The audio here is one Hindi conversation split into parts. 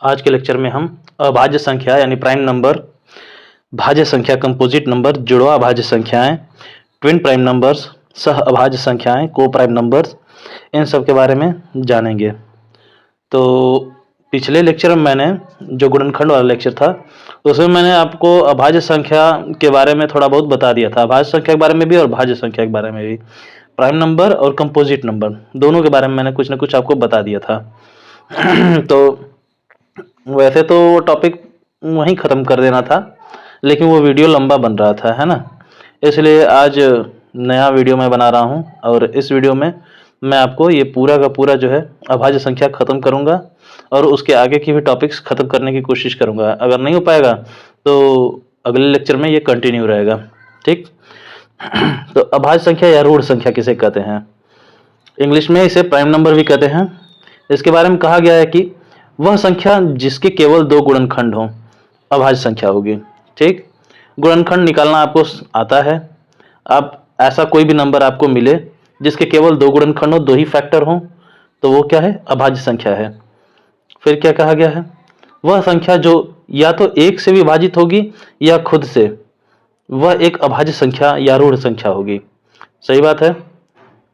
आज के लेक्चर में हम अभाज्य संख्या यानी प्राइम नंबर, भाज्य संख्या कंपोजिट नंबर, जुड़वा भाज्य संख्याएं, ट्विन प्राइम नंबर्स, सह अभाज्य संख्याएं, को प्राइम नंबर्स, इन सब के बारे में जानेंगे। तो पिछले लेक्चर में मैंने जो गुणनखंड वाला लेक्चर था उसमें मैंने आपको अभाज्य संख्या के बारे में थोड़ा बहुत बता दिया था, अभाज्य संख्या के बारे में भी और भाज्य संख्या के बारे में भी। प्राइम नंबर और कंपोजिट नंबर दोनों के बारे में मैंने कुछ ना कुछ आपको बता दिया था। तो वैसे तो वो टॉपिक वहीं ख़त्म कर देना था, लेकिन वो वीडियो लंबा बन रहा था, है ना। इसलिए आज नया वीडियो मैं बना रहा हूँ और इस वीडियो में मैं आपको ये पूरा का पूरा जो है अभाज्य संख्या ख़त्म करूँगा और उसके आगे की भी टॉपिक्स ख़त्म करने की कोशिश करूँगा। अगर नहीं हो पाएगा तो अगले लेक्चर में ये कंटिन्यू रहेगा, ठीक। तो अभाज्य संख्या या रूढ़ संख्या किसे कहते हैं? इंग्लिश में इसे प्राइम नंबर भी कहते हैं। इसके बारे में कहा गया है कि वह संख्या जिसके केवल दो गुणनखंड हों अभाज्य संख्या होगी, ठीक। गुणनखंड निकालना आपको आता है। आप ऐसा कोई भी नंबर आपको मिले जिसके केवल दो गुणनखंड हो, दो ही फैक्टर हों, तो वो क्या है? अभाज्य संख्या है। फिर क्या कहा गया है? वह संख्या जो या तो एक से विभाजित होगी या खुद से, वह एक अभाज्य संख्या या रूढ़ संख्या होगी। सही बात है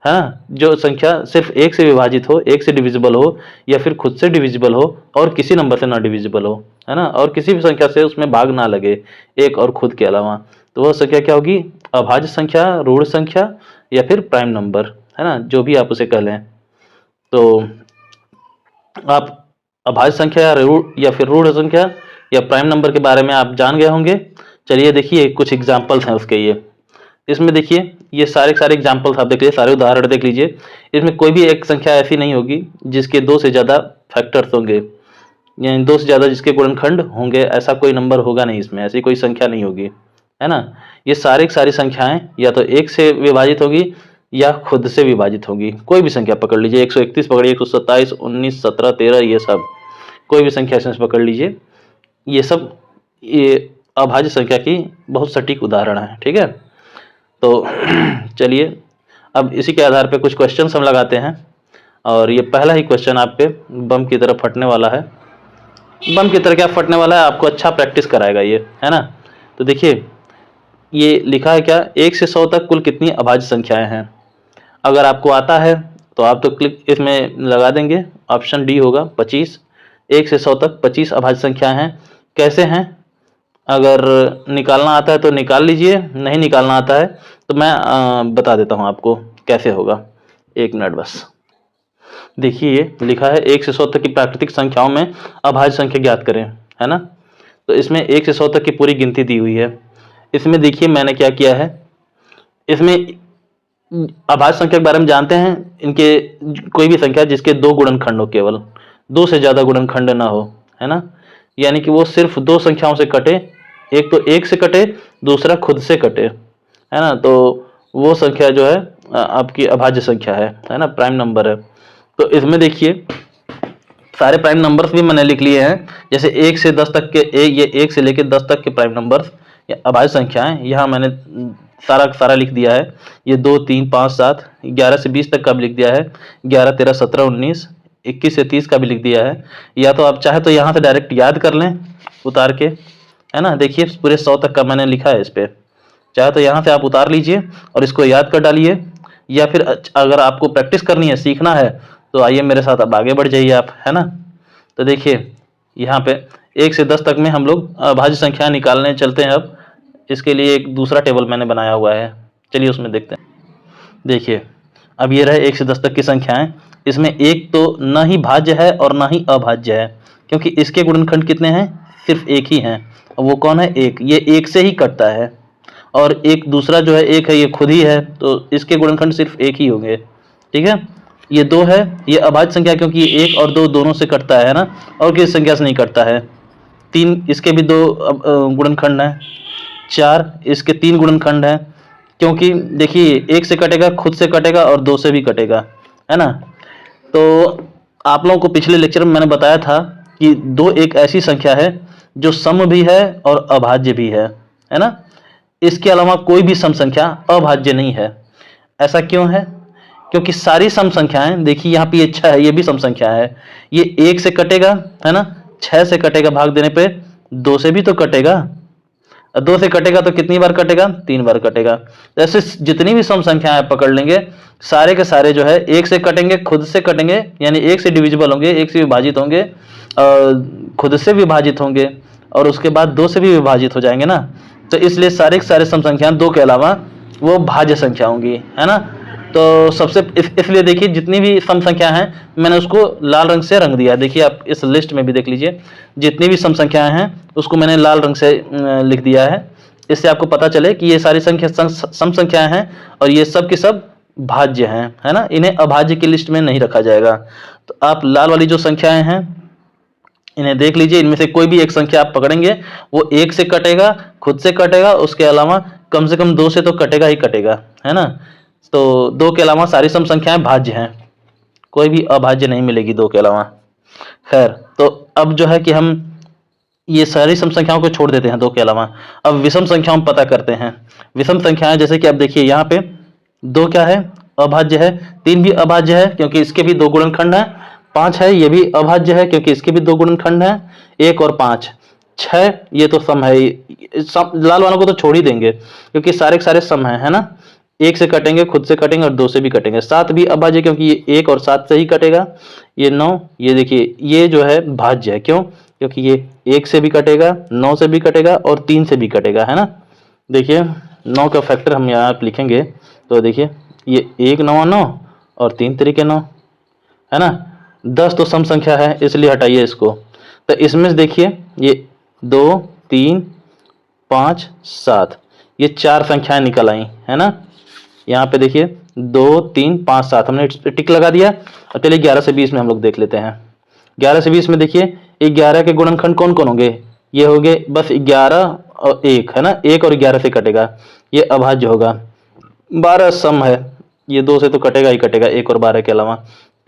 हाँ। जो संख्या सिर्फ एक से विभाजित हो, एक से डिविजिबल हो या फिर खुद से डिविजिबल हो और किसी नंबर से ना डिविजिबल हो, है ना, और किसी भी संख्या से उसमें भाग ना लगे एक और खुद के अलावा, तो वह संख्या क्या होगी? अभाज्य संख्या, रूढ़ संख्या या फिर प्राइम नंबर, है ना, जो भी आप उसे कह लें। तो आप अभाज्य संख्या या फिर रूढ़ संख्या या प्राइम नंबर के बारे में आप जान गए होंगे। चलिए देखिए कुछ एग्जाम्पल्स हैं उसके। ये इसमें देखिए ये सारे एग्जाम्पल्स आप देख लीजिए, सारे उदाहरण देख लीजिए। इसमें कोई भी एक संख्या ऐसी नहीं होगी जिसके दो से ज़्यादा फैक्टर्स होंगे, यानी दो से ज़्यादा जिसके गुणनखंड होंगे, ऐसा कोई नंबर होगा नहीं इसमें, ऐसी कोई संख्या नहीं होगी, है ना। ये सारी संख्याएं या तो एक से विभाजित होगी या खुद से विभाजित होगी। कोई भी संख्या पकड़ लीजिए, 131 पकड़िए, 127, 19, 17, 13, ये सब कोई भी संख्या इसमें पकड़ लीजिए, ये अभाज्य संख्या की बहुत सटीक उदाहरण है, ठीक है। तो चलिए अब इसी के आधार पे कुछ क्वेश्चंस हम लगाते हैं और ये पहला ही क्वेश्चन आप पे बम की तरह फटने वाला है। बम की तरह क्या फटने वाला है, आपको अच्छा प्रैक्टिस कराएगा ये, है ना। तो देखिए ये लिखा है क्या, 1 से 100 तक कुल कितनी अभाज्य संख्याएं हैं। अगर आपको आता है तो आप तो क्लिक इसमें लगा देंगे, ऑप्शन डी होगा 25। 1 से 100 तक 25 अभाज्य संख्याएं हैं। कैसे हैं? अगर निकालना आता है तो निकाल लीजिए, नहीं निकालना आता है तो मैं बता देता हूँ आपको कैसे होगा। एक मिनट बस। देखिए ये लिखा है 1 से 100 तक की प्राकृतिक संख्याओं में अभाज्य संख्या ज्ञात करें, है ना। तो इसमें 1 से 100 तक की पूरी गिनती दी हुई है। इसमें देखिए मैंने क्या किया है, इसमें अभाज्य संख्या के बारे में जानते हैं। इनके कोई भी संख्या जिसके दो गुणनखंड हो, केवल दो से ज़्यादा गुणनखंड ना हो, है ना, यानी कि वो सिर्फ दो संख्याओं से कटे, एक तो एक से कटे, दूसरा खुद से कटे, है ना, तो वो संख्या जो है आपकी अभाज्य संख्या है ना, प्राइम नंबर है। तो इसमें देखिए सारे प्राइम नंबर्स भी मैंने लिख लिए हैं, जैसे 1 से 10 तक के ये 1 से लेकर 10 तक के प्राइम नंबर्स या अभाज्य संख्याएं यहाँ मैंने सारा लिख दिया है। ये 2, 3, 5, 7, 11 से 20 तक का भी लिख दिया है, 11, 13, 17, 19, 21 से 30 का भी लिख दिया है। या तो आप चाहे तो यहाँ से डायरेक्ट याद कर लें उतार के, है ना। देखिए पूरे 100 तक का मैंने लिखा है इस पर, चाहे तो यहाँ से आप उतार लीजिए और इसको याद कर डालिए, या फिर अगर आपको प्रैक्टिस करनी है, सीखना है, तो आइए मेरे साथ अब आगे बढ़ जाइए आप, है ना। तो देखिए यहाँ पे 1 से 10 तक में हम लोग अभाज्य संख्या निकालने चलते हैं। अब इसके लिए एक दूसरा टेबल मैंने बनाया हुआ है, चलिए उसमें देखते हैं। देखिए अब ये रहे 1 से 10 तक की संख्याएं। इसमें एक तो न ही भाज्य है और ना ही अभाज्य है, क्योंकि इसके गुणनखंड कितने हैं? सिर्फ एक ही हैं। और वो कौन है? एक। ये एक से ही कटता है, और एक दूसरा जो है एक है, ये खुद ही है, तो इसके गुणनखंड सिर्फ एक ही होंगे, ठीक है। ये 2 है, ये अभाज्य संख्या क्योंकि ये 1 और 2 दोनों से कटता है ना, और किसी संख्या से नहीं कटता है। 3, इसके भी 2 गुणनखंड हैं। 4, इसके 3 गुणनखंड हैं, क्योंकि देखिए 1 से कटेगा, खुद से कटेगा और 2 से भी कटेगा, है ना। तो आप लोगों को पिछले लेक्चर में मैंने बताया था कि 2 एक ऐसी संख्या है जो सम भी है और अभाज्य भी है ना। इसके अलावा कोई भी सम संख्या अभाज्य नहीं है। ऐसा क्यों है? क्योंकि सारी सम संख्याएं, देखिए यहाँ पे ये 6 है, ये भी सम संख्या है। ये 1 से कटेगा, है ना, 6 से कटेगा भाग देने पे, 2 से भी तो कटेगा, 2 से कटेगा तो कितनी बार कटेगा, 3 बार कटेगा। जैसे जितनी भी सम संख्याएं आप पकड़ लेंगे सारे के सारे जो है 1 से कटेंगे, खुद से कटेंगे, यानी 1 से डिविजिबल होंगे, 1 से विभाजित होंगे, खुद से विभाजित होंगे और उसके बाद 2 से भी विभाजित हो जाएंगे ना। तो इसलिए सारे के सारे सम संख्याएं 2 के अलावा वो भाज्य संख्या होंगी, है ना। तो सबसे इसलिए देखिए जितनी भी सम संख्या हैं मैंने उसको लाल रंग से रंग दिया है। देखिए आप इस लिस्ट में भी देख लीजिए, जितनी भी सम संख्याएं हैं उसको मैंने लाल रंग से लिख दिया है। इससे आपको पता चले कि ये सारी संख्या सम संख्याएं हैं और ये सब के सब भाज्य हैं, है ना। इन्हें अभाज्य की लिस्ट में नहीं रखा जाएगा। तो आप लाल वाली जो संख्याएं हैं इन्हें देख लीजिए, इनमें से कोई भी एक संख्या आप पकड़ेंगे वो 1 से कटेगा, खुद से कटेगा, उसके अलावा कम से कम 2 से तो कटेगा ही कटेगा, है ना। तो 2 के अलावा सारी सम संख्याएं भाज्य हैं, कोई भी अभाज्य नहीं मिलेगी 2 के अलावा। खैर, तो अब जो है कि हम ये सारी सम संख्याओं को छोड़ देते हैं 2 के अलावा। अब विषम संख्याओं पता करते हैं। विषम संख्याएं जैसे कि आप देखिए यहाँ पे 2 क्या है, अभाज्य है, 3 भी अभाज्य है क्योंकि इसके भी 2 गुणनखंड है, 5 है ये भी अभाज्य है क्योंकि इसके भी 2 गुणनखंड है, 1 और 5, 6 ये तो सम है। लाल वालों को तो छोड़ ही देंगे क्योंकि सारे के सारे सम है ना। 1 से कटेंगे, खुद से कटेंगे और 2 से भी कटेंगे। 7 भी अभाज्य क्योंकि ये 1 और 7 से ही कटेगा। ये 9, ये देखिए ये जो है भाज्य है, क्यों, क्योंकि ये 1 से भी कटेगा, 9 से भी कटेगा और 3 से भी कटेगा, है ना। देखिए 9 का फैक्टर हम यहाँ पे लिखेंगे तो देखिए ये 1 9 9 और 3 तरीके 9, है ना। 10 तो सम संख्या है इसलिए हटाइए इसको। तो इसमें देखिए ये 2 3 5 7 ये 4 संख्याएं निकल आई, है ना। यहाँ पे देखिए 2 3 5 7 हमने टिक लगा दिया। और चलिए 11 से 20 में हम लोग देख लेते हैं। 11 से 20 में देखिए 11 के गुणनखंड कौन कौन होंगे, ये हो गए बस 11 और 1, है ना। 1 और 11 से कटेगा, ये अभाज्य होगा। 12 सम है, ये 2 से तो कटेगा ही कटेगा 1 और 12 के अलावा।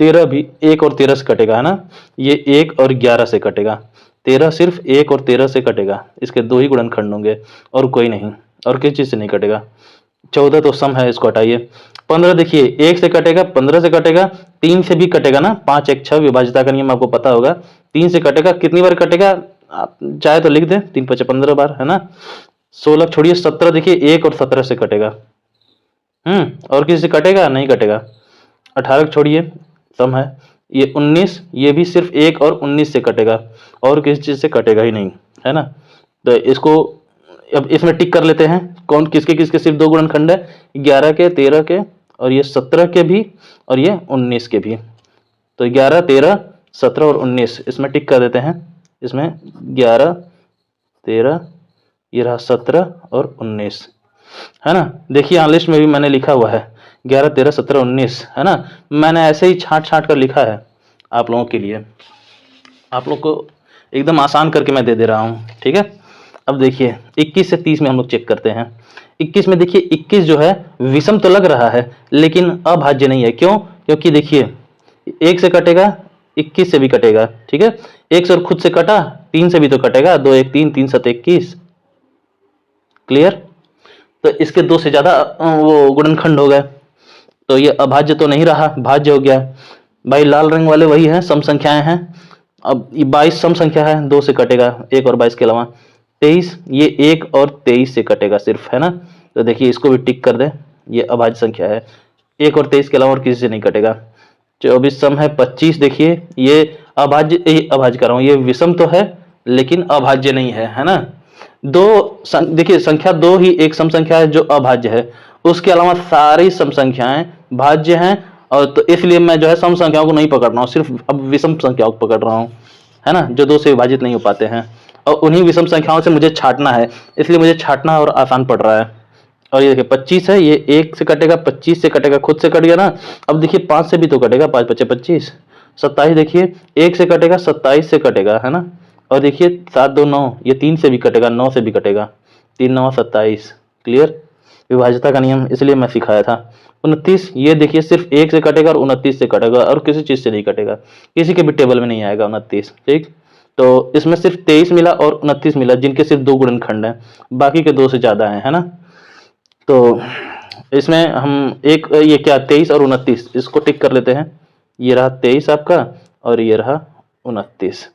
13 भी 1 और 13 से कटेगा, है ना। ये 1 और 11 से कटेगा। 13 सिर्फ 1 और 13 से कटेगा, इसके 2 ही गुणनखंड होंगे और कोई नहीं, और किसी चीज से नहीं कटेगा। 14 तो सम है, इसको हटाइए। 15 देखिए 1 से कटेगा, 15 से कटेगा, 3 से भी कटेगा ना। 5 1 6 विभाज्यता का नियम आपको पता होगा। 3 से कटेगा, कितनी बार कटेगा आप चाहे तो लिख दें, 3 5 15 बार, है ना। 16 छोड़िए, 17 देखिए 1 और 17 से कटेगा, और किसी से कटेगा नहीं कटेगा। 18 छोड़िए सम है। ये 19 ये भी सिर्फ 1 और 19 से कटेगा और किसी चीज से कटेगा ही नहीं, है ना। तो इसको अब इसमें टिक कर लेते हैं, कौन किसके किसके सिर्फ 2 गुणनखंड है, 11 के, 13 के और ये 17 के भी और ये 19 के भी। तो 11 13 17 और 19 इसमें टिक कर देते हैं। इसमें 11 13 ये रहा 17 और 19, है ना। देखिए यहाँ लिस्ट में भी मैंने लिखा हुआ है 11 13 17 19, है ना। मैंने ऐसे ही छांट छांट कर लिखा है आप लोगों के लिए, आप लोग को एकदम आसान करके मैं दे दे रहा हूँ, ठीक है। अब देखिए 21 से 30 में हम लोग चेक करते हैं। 21 में देखिए 21 जो है विषम तो लग रहा है लेकिन अभाज्य नहीं है, क्यों, क्योंकि देखिए 1 से कटेगा, 21 से भी कटेगा, ठीक है। 1 से और खुद से कटा, 3 से भी तो कटेगा, 2 1 3 3 7 21, क्लियर। तो इसके 2 से ज्यादा वो गुणनखंड हो गए, तो ये अभाज्य तो नहीं रहा, भाज्य हो गया। भाई लाल रंग वाले वही हैं, सम संख्याएं हैं। अब ये 22 सम संख्या है, 2 से कटेगा, 1 और 22 के अलावा। 23 ये 1 और 23 से कटेगा सिर्फ, है ना। तो देखिए इसको भी टिक कर दे, ये अभाज्य संख्या है, 1 और 23 के अलावा और किसी से नहीं कटेगा। 24 सम है। 25 देखिए ये अभाज्य कर रहा हूँ, ये विषम तो है लेकिन अभाज्य नहीं है, है ना। देखिए संख्या 2 ही एक सम संख्या है जो अभाज्य है, उसके अलावा सारी सम संख्याएं भाज्य हैं। और तो इसलिए मैं जो है सम संख्याओं को नहीं पकड़ रहा हूँ, सिर्फ अब विषम संख्याओं को पकड़ रहा हूँ, है ना, जो 2 से विभाजित नहीं हो पाते हैं। और उन्हीं विषम संख्याओं से मुझे छांटना है, इसलिए मुझे छांटना और आसान पड़ रहा है। और ये देखिए 25 है, ये 1 से कटेगा, 25 से कटेगा, खुद से कट गया ना। अब देखिए 5 से भी तो कटेगा, 5 5 25। 27 देखिए 1 से कटेगा, 27 से कटेगा, है ना। और देखिए 7 2 9 ये 3 से भी कटेगा, 9 से भी कटेगा, 3 9 27, क्लियर। विभाज्यता का नियम इसलिए मैं सिखाया था। 29 ये देखिए सिर्फ 1 से कटेगा और 29 से कटेगा और किसी चीज से नहीं कटेगा, किसी के भी टेबल में नहीं आएगा 29, ठीक। तो इसमें सिर्फ 23 मिला और 29 मिला जिनके सिर्फ 2 गुणनखंड हैं, बाकी के 2 से ज्यादा हैं, है ना। तो इसमें हम एक ये क्या 23 और 29 इसको टिक कर लेते हैं। ये रहा 23 आपका और ये रहा 29,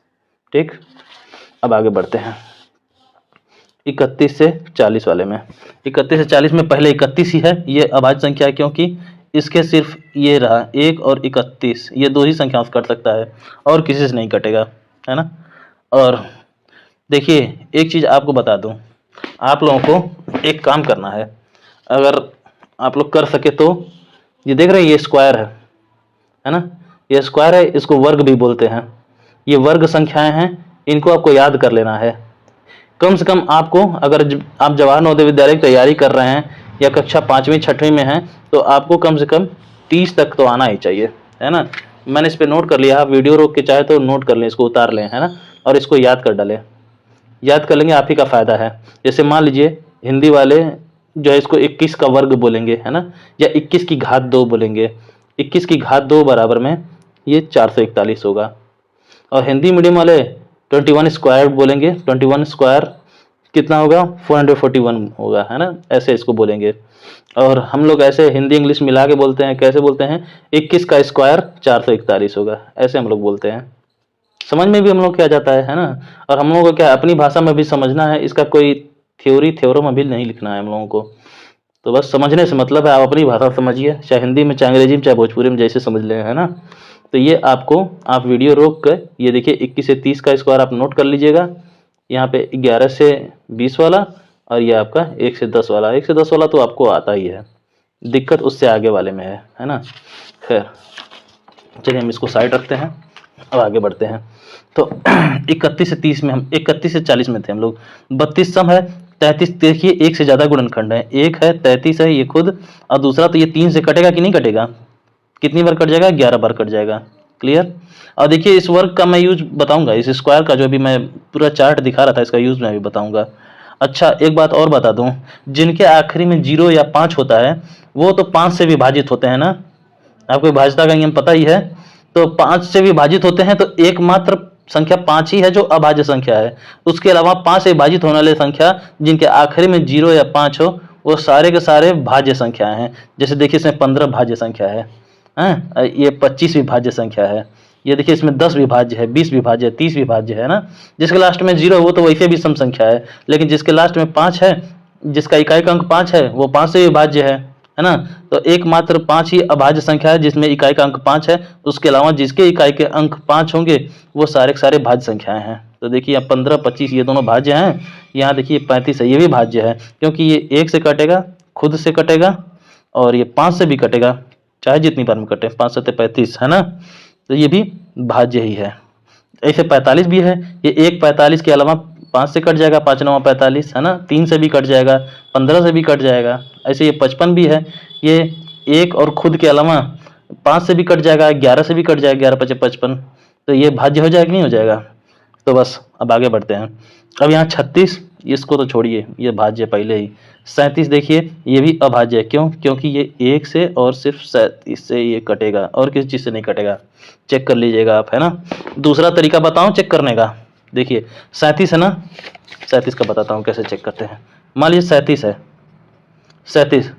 ठीक, अब आगे बढ़ते हैं 31 से 40 वाले में। 31 से 40 में पहले 31 ही है, ये अभाज्य संख्या है क्योंकि इसके सिर्फ ये रहा 1 और 31, ये दो ही संख्याओं से कट सकता है और किसी से नहीं कटेगा, है ना। और देखिए एक चीज़ आपको बता दूं, आप लोगों को एक काम करना है, अगर आप लोग कर सके तो ये देख रहे हैं ये स्क्वायर है ना, ये स्क्वायर है, इसको वर्ग भी बोलते हैं। ये वर्ग संख्याएं हैं, इनको आपको याद कर लेना है। कम से कम आपको, अगर आप जवाहर नवोदय विद्यालय की तैयारी कर रहे हैं या कक्षा 5वीं 6वीं में हैं, तो आपको कम से कम 30 तक तो आना ही चाहिए, है ना। मैंने इस पर नोट कर लिया, आप वीडियो रोक के चाहे तो नोट कर लें, इसको उतार लें, है ना, और इसको याद कर डालें। याद कर लेंगे आप ही का फ़ायदा है। जैसे मान लीजिए हिंदी वाले जो है इसको 21 का वर्ग बोलेंगे, है ना, या 21 की घात 2 बोलेंगे। 21 की घात 2 बराबर में ये 441 होगा। और हिंदी मीडियम वाले 21 स्क्वायर बोलेंगे, 21 स्क्वायर कितना होगा, 441 होगा, है ना, ऐसे इसको बोलेंगे। और हम लोग ऐसे हिंदी इंग्लिश मिला के बोलते हैं, कैसे बोलते हैं, 21 का स्क्वायर 441 होगा, ऐसे हम लोग बोलते हैं। समझ में भी हम लोग क्या जाता है ना। और हम लोगों को क्या अपनी भाषा में भी समझना है, इसका कोई थ्योरी थ्योरम अभी नहीं लिखना है हम लोगों को। तो बस समझने से मतलब है, आप अपनी भाषा समझिए, चाहे हिंदी में, चाहे अंग्रेजी में, चाहे भोजपुरी में, जैसे समझ लें, है ना। तो ये आपको, आप वीडियो रोक कर ये देखिए 21 से 30 का स्क्वायर आप नोट कर लीजिएगा। यहाँ पे 11 से 20 वाला, और ये आपका 1 से 10 वाला। 1 से 10 वाला तो आपको आता ही है, दिक्कत उससे आगे वाले में है ना। खैर चलिए हम इसको साइड रखते हैं, अब आगे बढ़ते हैं। तो 31 से 30 में हम 31 से 40 में थे हम लोग। 32 सम है, 33 देखिए एक से ज़्यादा गुणनखंड है, एक है 33 है ये खुद, और दूसरा तो ये 3 से कटेगा कि नहीं कटेगा, कितनी बार कट जाएगा, 11 बार कट जाएगा। क्लियर। और देखिए इस वर्ग का मैं यूज बताऊंगा, इस स्क्वायर का जो अभी मैं पूरा चार्ट दिखा रहा था इसका यूज मैं भी बताऊंगा। अच्छा एक बात और बता दूं, जिनके आखिरी में 0 या 5 होता है वो तो 5 से विभाजित होते हैं ना, आपको विभाज्यता का नियम पता ही है। तो 5 से विभाजित होते हैं, तो एकमात्र संख्या 5 ही है जो अभाज्य संख्या है। उसके अलावा 5 से विभाजित होने वाली संख्या जिनके आखिरी में 0 या 5 हो, वो सारे के सारे भाज्य संख्याएं हैं। जैसे देखिए इसमें 15 भाज्य संख्या है, ये 25 विभाज्य संख्या है, ये देखिए इसमें 10 विभाज्य है, 20 विभाज्य है, 30 विभाज्य है ना। जिसके लास्ट में 0 वो तो वैसे भी सम संख्या है, लेकिन जिसके लास्ट में 5 है, जिसका इकाई का अंक 5 है, वो 5 से विभाज्य है ना। तो एकमात्र 5 ही अभाज्य संख्या है जिसमें इकाई का अंक 5 है। उसके अलावा जिसके इकाई के अंक 5 होंगे वो सारे के सारे भाज्य संख्याएं हैं। तो देखिए यहाँ 15 25 ये दोनों भाज्य हैं, यहाँ देखिए 35 है, ये भी भाज्य है क्योंकि ये 1 से कटेगा, खुद से कटेगा, और ये 5 से भी कटेगा, चाहे जितनी बार में कटे, 5 7 35, है ना। तो ये भी भाज्य ही है। ऐसे 45 भी है, ये 1 45 के अलावा 5 से कट जाएगा, 5 9 45, है ना, 3 से भी कट जाएगा, 15 से भी कट जाएगा। ऐसे ये 55 भी है, ये 1 और खुद के अलावा 5 से भी कट जाएगा, 11 से भी कट जाएगा, 11 5 55। तो ये भाज्य हो जाएगा नहीं हो जाएगा। तो बस अब आगे बढ़ते हैं। अब यहाँ 36, इसको तो छोड़िए, ये भाज्य पहले ही। 37 देखिए ये भी अभाज्य है, क्यों, क्योंकि ये 1 से और सिर्फ 37 से ये कटेगा और किसी चीज़ से नहीं कटेगा। चेक कर लीजिएगा आप, है ना। दूसरा तरीका बताऊं चेक करने का, देखिए 37 है ना, 37 का बताता हूँ कैसे चेक करते हैं। मान लीजिए 37 है, 37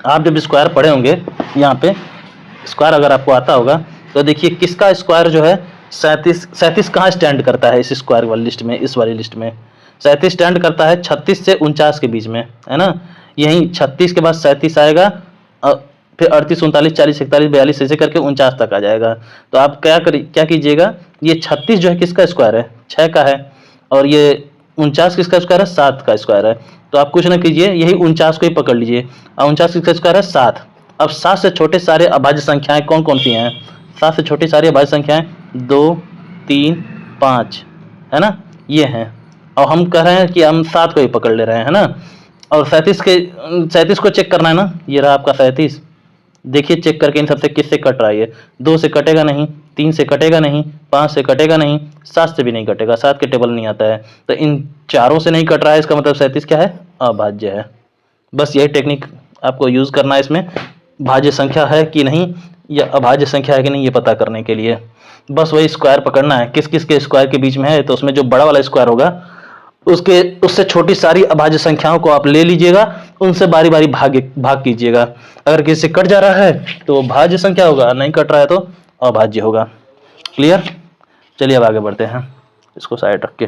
आप जब स्क्वायर पढ़े होंगे, यहाँ पे स्क्वायर अगर आपको आता होगा तो देखिए किसका स्क्वायर जो है 37 कहाँ स्टैंड करता है इस स्क्वायर वाली लिस्ट में, इस वाली लिस्ट में 37 स्टैंड करता है 36 से 49 के बीच में, है ना। यही 36 के बाद 37 आएगा, फिर 38 39 40 41 42 ऐसे करके 49 तक आ जाएगा। तो आप क्या कीजिएगा, ये 36 जो है किसका स्क्वायर है, 6 का है, और ये 49 किसका स्क्वायर है, 7 का स्क्वायर है। तो आप कुछ ना कीजिए, यही 49 को ही पकड़ लीजिए, और 49 किसका स्क्वायर है, 7। अब 7 से छोटे सारे अभाज्य संख्याएं कौन कौन सी हैं, 7 से छोटी सारी अभाज्य संख्याएं 2 3 5, है ना, ये हैं। और हम कह रहे हैं कि हम 7 को ही पकड़ ले रहे हैं, है ना। और 37 को चेक करना है ना, ये रहा आपका 37। देखिए चेक करके इन सबसे किससे कट रहा है, ये 2 से कटेगा नहीं, 3 से कटेगा नहीं, 5 से कटेगा नहीं, 7 से भी नहीं कटेगा, 7 के टेबल नहीं आता है। तो इन चारों से नहीं कट रहा है, इसका मतलब 37 क्या है, अभाज्य है। बस यही टेक्निक आपको यूज करना है इसमें, भाज्य संख्या है कि नहीं या अभाज्य संख्या है कि नहीं ये पता करने के लिए। बस वही स्क्वायर पकड़ना है, किस किस के स्क्वायर के बीच में है। तो उसमें जो बड़ा वाला स्क्वायर होगा उससे छोटी सारी अभाज्य संख्याओं को आप ले लीजिएगा, उनसे बारी बारी भाग कीजिएगा। अगर किसी से कट जा रहा है तो वो भाज्य संख्या होगा, नहीं कट रहा है तो अभाज्य होगा। क्लियर। चलिए अब आगे बढ़ते हैं। इसको साइड रख के।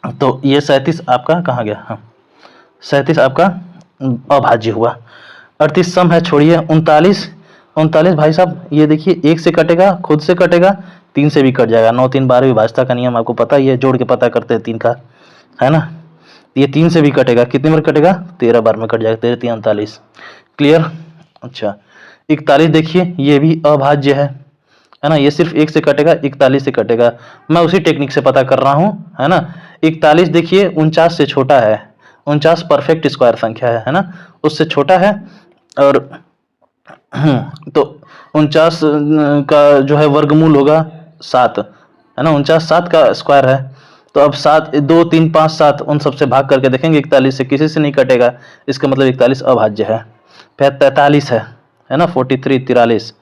तो ये 37 आपका कहाँ गया, हाँ 37 आपका अभाज्य हुआ। 38 सम है, छोड़िए। 39 39 भाई साहब ये देखिए 1 से कटेगा, खुद से कटेगा, 3 से भी कट जाएगा। 9 3 12 विभाजता का नियम आपको पता ही है, जोड़ के पता करते हैं 3 का, है ना। ये 3 से भी कटेगा, कितनी बार कटेगा, 13 बार में कट जाएगा, 13 3 39। क्लियर। अच्छा 41 देखिए ये भी अभाज्य है ना। ये सिर्फ 1 से कटेगा, 41 से कटेगा। मैं उसी टेक्निक से पता कर रहा हूँ, है ना। 41 देखिए 49 से छोटा है, 49 परफेक्ट स्क्वायर संख्या है ना, उससे छोटा है। और तो 49 का जो है वर्गमूल होगा 7, है ना। 49 7 का स्क्वायर है। तो अब 7 2 3 5 7 उन सबसे भाग करके देखेंगे, 41 से किसी से नहीं कटेगा, इसका मतलब 41 अभाज्य है। फिर 43 है ना, 43 43,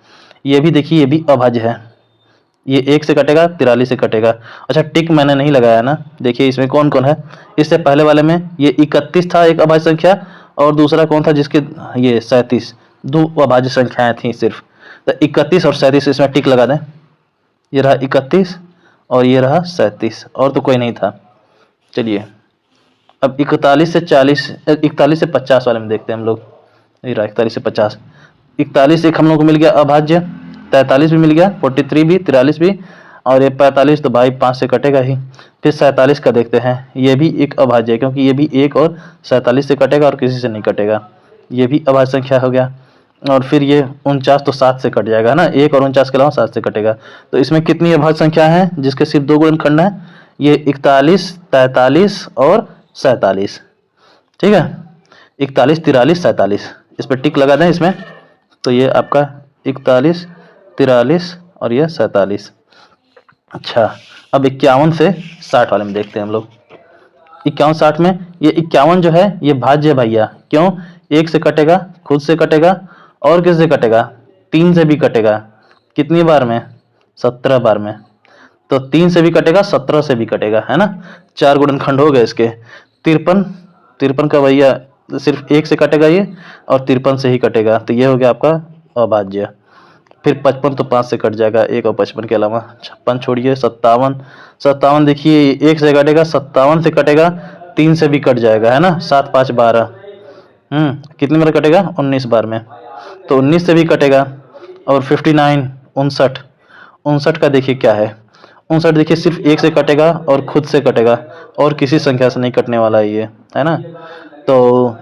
ये भी देखिए ये भी अभाज्य है। ये 1 से कटेगा, 43 से कटेगा। अच्छा टिक मैंने नहीं लगाया ना, देखिए इसमें कौन कौन है। इससे पहले वाले में ये 31 था एक अभाज्य संख्या, और दूसरा कौन था जिसके, ये 37, 2 अभाज्य संख्याएं थी सिर्फ। तो 31 और 37 इसमें टिक लगा दें। ये रहा 31 और ये रहा 37, और तो कोई नहीं था। चलिए अब 41 से 40, 41 से 50 वाले में देखते हैं हम लोग। ये रहा 41 से 50। 41 एक हम लोग को मिल गया अभाज्य, 43 भी मिल गया, 43 भी, 43 भी, और ये 45 तो भाई 5 से कटेगा ही। फिर 47 का देखते हैं, ये भी एक अभाज्य है, क्योंकि ये भी 1 और 47 से कटेगा और किसी से नहीं कटेगा, ये भी अभाज्य संख्या हो गया। और फिर ये 49 तो 7 से कट जाएगा ना, 1 और 49 के अलावा 7 से कटेगा। तो इसमें कितनी अभाज्य संख्या है जिसके सिर्फ 2 गुणनखंड है, ये 41 43 और 47। ठीक है, 41 43 47, इस पर टिक लगा दें इसमें। तो ये आपका 41 43 और ये 47। अच्छा अब 51 से 60 वाले में देखते हैं हम लोग। 51 60 में ये 51 जो है ये भाज्य है भैया, क्यों, 1 से कटेगा, खुद से कटेगा, और किससे कटेगा, 3 से भी कटेगा। कितनी बार में, 17 बार में। तो 3 से भी कटेगा, 17 से भी कटेगा, है ना। 4 गुणनखंड हो गए इसके। 53 का भैया सिर्फ 1 से कटेगा ये, और 53 से ही कटेगा, तो ये हो गया आपका अभाज्य। फिर 55 तो 5 से कट जाएगा, 1 और 55 के अलावा। 56 छोड़िए, 57 देखिए 1 से कटेगा, 57 से कटेगा, 3 से भी कट जाएगा, है ना। 7 5 12, कितनी बार कटेगा, 19 बार में। तो 19 से भी कटेगा। और 59 59 का देखिए क्या है, 59 देखिए सिर्फ 1 से कटेगा और खुद से कटेगा, और किसी संख्या से नहीं कटने वाला है ये, है ना। तो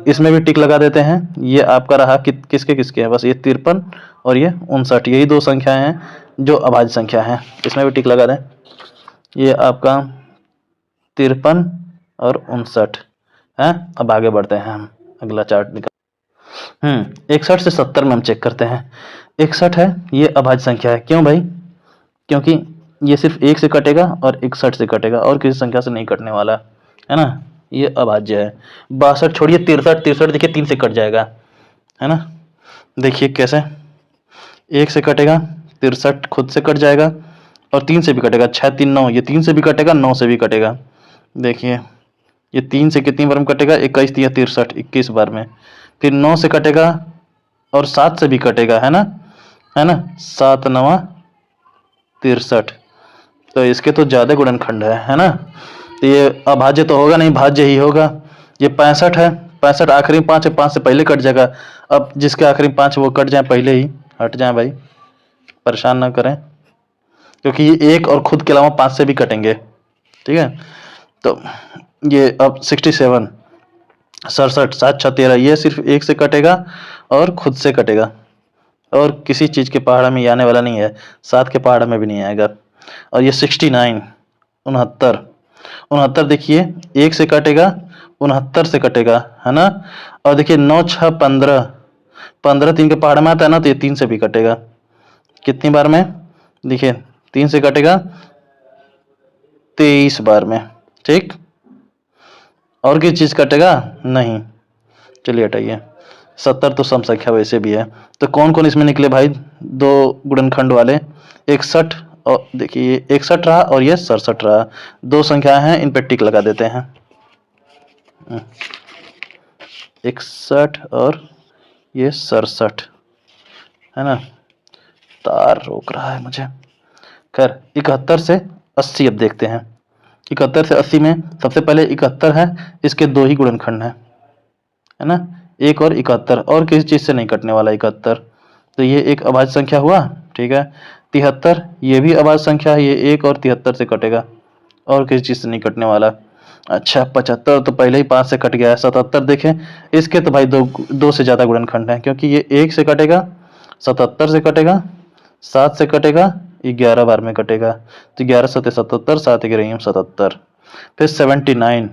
इसमें भी टिक लगा देते हैं। ये आपका रहा किसके किसके हैं, बस ये 53 और ये 59, यही 2 संख्याएं हैं जो अभाज्य संख्या हैं, इसमें भी टिक लगा दें। ये आपका 53 और 59 है। अब आगे बढ़ते हैं हम, अगला चार्ट निकाल। 61 से 70 में हम चेक करते हैं। 61 है ये अभाज्य संख्या है, क्यों भाई, क्योंकि ये सिर्फ 1 से कटेगा और 61 से कटेगा, और किसी संख्या से नहीं कटने वाला, है ना। ये अभाज्य है। 62 छोड़िए, 63 देखिए 3 से कट जाएगा, है ना। देखिए कैसे, 1 से कटेगा, 63 खुद से कट जाएगा, और 3 से भी कटेगा। 6 3 9, ये 3 से भी कटेगा, 9 से भी कटेगा। देखिए ये 3 से कितनी बार में कटेगा, 21 3 63, 21 बार में। फिर 9 से कटेगा, और 7 से भी कटेगा, है ना, 7 9 63। तो इसके तो ज्यादा गुणनखंड है ना। तो ये अभाज्य तो होगा नहीं, भाज्य ही होगा। ये 65 है, 65 आखिरी 5 है, 5 से पहले कट जाएगा। अब जिसके आखिरी 5 वो कट जाए पहले ही, हट जाए भाई, परेशान ना करें, क्योंकि ये 1 और खुद के अलावा 5 से भी कटेंगे। ठीक है, तो ये अब 67 67 7 6 13, ये सिर्फ 1 से कटेगा और खुद से कटेगा, और किसी चीज के पहाड़ा में आने वाला नहीं है, 7 के पहाड़ा में भी नहीं आएगा। और ये 69 69 देखिए 1 से कटेगा, 69 से कटेगा, है ना। और देखिए 9 6 15 15 3 के पहाड़ में आता है ना, तो ये 3 से भी कटेगा। कितनी बार में, देखिए 3 से कटेगा 23 बार में। ठीक, और किस चीज कटेगा, नहीं। चलिए हटाइए, 70 तो सम संख्या वैसे भी है। तो कौन कौन इसमें निकले भाई, 2 गुणनखंड वाले, 61, और देखिए 61 रहा और ये 67 रहा। 2 संख्याएं हैं, इन पे टिक लगा देते हैं। 61 और ये 67, है ना। तार रोक रहा है मुझे। खैर 71 से 80 अब देखते हैं। 71 से 80 में सबसे पहले 71 है, इसके 2 ही गुणनखंड है ना, 1 और 71, और किसी चीज़ से नहीं कटने वाला 71, तो ये एक अभाज्य संख्या हुआ। ठीक है, 73 ये भी अभाज्य संख्या है, ये 1 और 73 से कटेगा और किसी चीज़ से नहीं कटने वाला। अच्छा 75 तो पहले ही 5 से कट गया है। 77 देखें, इसके तो भाई दो से ज़्यादा गुणनखंड है, क्योंकि ये 1 से कटेगा, 77 से कटेगा, 7 से कटेगा, 11 बार में कटेगा, तो 11 सत्ते 77, 7 11 77। फिर 79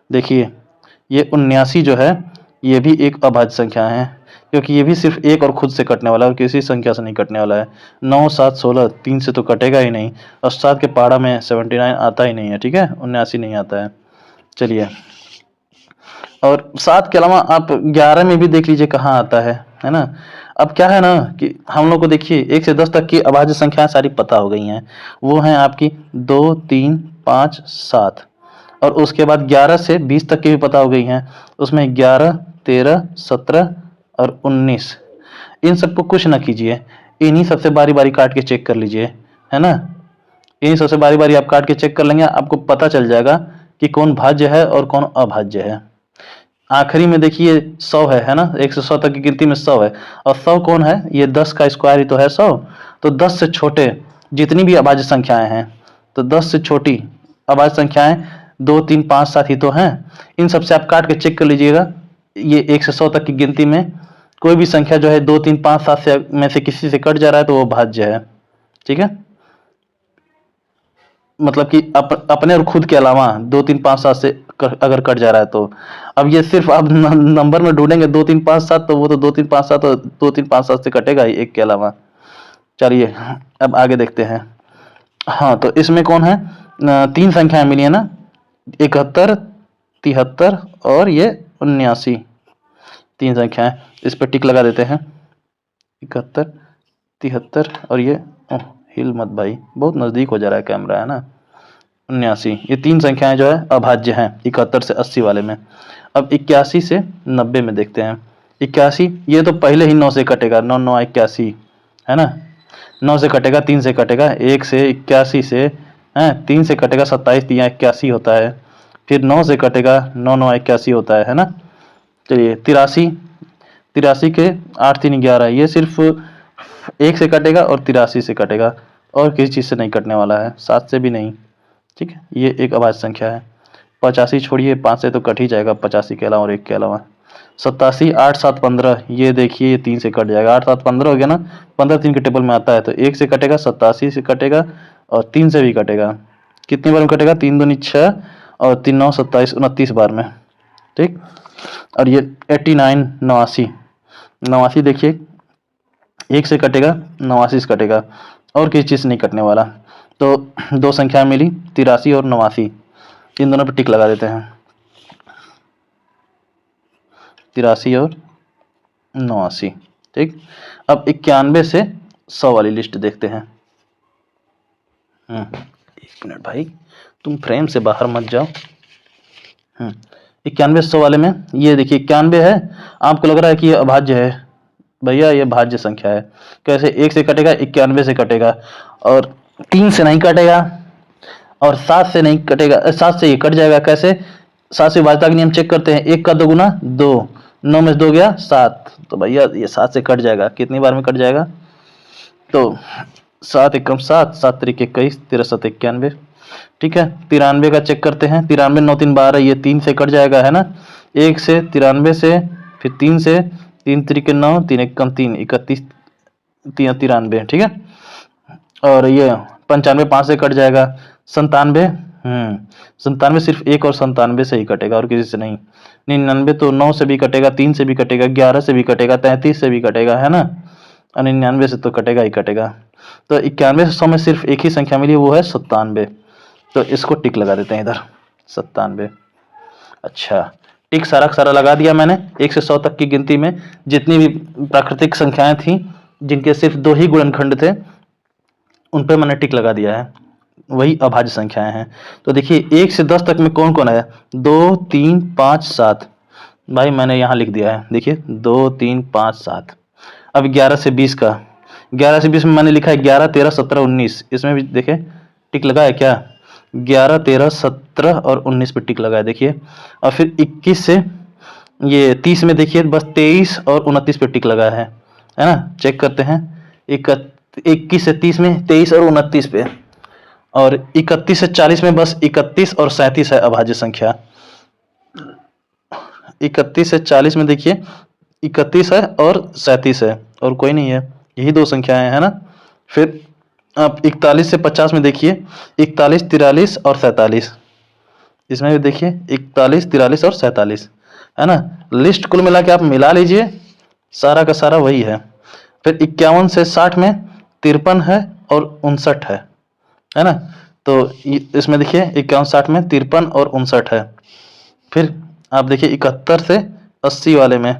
देखिए, ये 79 जो है ये भी एक अभाज्य संख्या है, क्योंकि ये भी सिर्फ 1 और खुद से कटने वाला है और किसी संख्या से नहीं कटने वाला है। 9 7 16 3 से तो कटेगा ही नहीं, और 7 के पहाड़ा में 79 आता ही नहीं है। ठीक है, 79 नहीं आता है। चलिए, और 7 के अलावा आप 11 में भी देख लीजिए कहाँ आता है ना। अब क्या है ना कि हम लोग को देखिए 1 से 10 तक की अभाज्य संख्याएं सारी पता हो गई हैं, वो हैं आपकी 2 3 5 7, और उसके बाद 11 से 20 तक की भी पता हो गई हैं, उसमें 11 13 17 और 19। इन सबको कुछ ना कीजिए, इन्हीं सबसे बारी बारी काट के चेक कर लीजिए, है ना। इन्हीं सबसे बारी बारी आप काट के चेक कर लेंगे, आपको पता चल जाएगा कि कौन भाज्य है और कौन अभाज्य है। आखिरी में देखिए 100 है ना, 1 से 100 तक की गिनती में 100 है, और 100 कौन है, ये 10 का स्क्वायर ही तो है 100। तो 10 से छोटे जितनी भी अभाज्य संख्याएं हैं, तो 10 से छोटी अभाज्य संख्याएं 2 3 5 7 ही तो हैं। इन सबसे आप काट के चेक कर लीजिएगा, ये 1 से 100 तक की गिनती में कोई भी संख्या जो है 2 3 5 7 से में से किसी से कट जा रहा है तो वो भाज्य है। ठीक है, मतलब कि अपने और खुद के अलावा 2 3 5 7 से अगर कट जा रहा है तो। अब ये सिर्फ आप नंबर में ढूंढेंगे 2 3 5 7, तो वो तो 2 3 5 7 और 2 3 5 7 से कटेगा ही, एक के अलावा। चलिए अब आगे देखते हैं। हाँ, तो इसमें कौन है, 3 संख्याएं मिली है ना, 71 73 और ये 79, 3 संख्याएं। इस पर टिक लगा देते हैं, 71 73 और ये हिल मत भाई, बहुत नज़दीक हो जा रहा है कैमरा, है ना। 79, ये 3 संख्याएं जो है अभाज्य हैं 71 से 80 वाले में। अब 81 से 90 में देखते हैं। 81 ये तो पहले ही 9 से कटेगा, 9 9 81, है ना। 9 से कटेगा, 3 से कटेगा, 1 से 81 से है, 3 से कटेगा, 27 3 81 होता है, फिर 9 से कटेगा, 9 9 81 होता है ना। चलिए 83, 83 के 8 3 11, ये सिर्फ 1 से कटेगा और 83 से कटेगा, और किसी चीज़ से नहीं कटने वाला है, 7 से भी नहीं। ठीक है, ये एक अभाज्य संख्या है। 85 छोड़िए, 5 से तो कट ही जाएगा 85 के अलावा और 1 के अलावा। 87 8 7 15, ये देखिए ये 3 से कट जाएगा, 8 7 15 हो गया ना, 15 3 के टेबल में आता है, तो 1 से कटेगा, 87 से कटेगा और 3 से भी कटेगा। कितनी बार में कटेगा, 3 दूनी 6 और 3 9 27 29 बार में। ठीक, और ये 89 89, 89 देखिए 1 से कटेगा, 89 से कटेगा, और किसी चीज़ से नहीं कटने वाला। तो 2 संख्या मिली, 83 और 89, इन दोनों पे टिक लगा देते हैं, 83 और 89। ठीक, अब 91 से 100 वाली लिस्ट देखते हैं। 1 मिनट भाई, तुम फ्रेम से बाहर मत जाओ। 91 100 वाले में ये देखिए 91 है, आपको लग रहा है कि ये अभाज्य है, भैया ये भाज्य संख्या है। कैसे, 1 से कटेगा, 91 से कटेगा, और 3 से नहीं कटेगा, और 7 से नहीं कटेगा, 7 से ये कट जाएगा। कैसे, 7 से भाज्यता का नियम चेक करते हैं, 1 का 2 गुना 2, 9 में से 2 गया 7, तो भैया ये 7 से कट जाएगा। कितनी बार में कट जाएगा, तो 7 एकम 7, 7 तरीके 21, 13 7 91। ठीक है, 93 का चेक करते हैं, 93 9 3 12, ये 3 से कट जाएगा, है ना। 1 से 93 से, फिर 3 से, 3 तरीके 9, 3 एकम 3 31 93। ठीक है, और ये 95 5 से कट जाएगा, 97 97 सिर्फ 1 और 97 से ही कटेगा और किसी से नहीं। 99 तो 9 से भी कटेगा, 3 से भी कटेगा, 11 से भी कटेगा, 33 से भी कटेगा, है ना, और 99 से तो कटेगा ही कटेगा। तो 91 से 100 में सिर्फ एक ही संख्या मिली, वो है 97, तो इसको टिक लगा देते हैं इधर, 97। अच्छा, टिक सारा सारा लगा दिया मैंने। 1 से 100 तक की गिनती में जितनी भी प्राकृतिक संख्याएं थी जिनके सिर्फ 2 ही गुणनखंड थे, उन पर मैंने टिक लगा दिया है, वही अभाज्य संख्याएं हैं। तो देखिए 1 से 10 तक में कौन कौन है, 2 3 5 7, भाई मैंने यहाँ लिख दिया है, देखिए 2 3 5 7। अब 11 से 20 का, 11 से 20 में मैंने लिखा है 11 13 17 19, इसमें भी देखें टिक लगा है क्या, 11, 13, 17 और 19 पे टिक लगाए देखिए। और फिर 21 से ये 30 में देखिए बस 23 और 29 पे टिक लगाया है ना। चेक करते हैं 21 से 30 में 23 और 29 पे, और 31 से 40 में बस 31 और 37 है अभाज्य संख्या। 31 से 40 में देखिए 31 है और 37 है और कोई नहीं है, यही दो संख्याएं है ना। फिर आप 41 से 50 में देखिए 41, 43 और 47, इसमें भी देखिए 41, 43 और 47 है ना। लिस्ट कुल मिला के आप मिला लीजिए, सारा का सारा वही है। फिर 51 से 60 में 53 है और 59 है ना। तो इसमें देखिए 51, 60 में 53 और 59 है। फिर आप देखिए 71 से 80 वाले में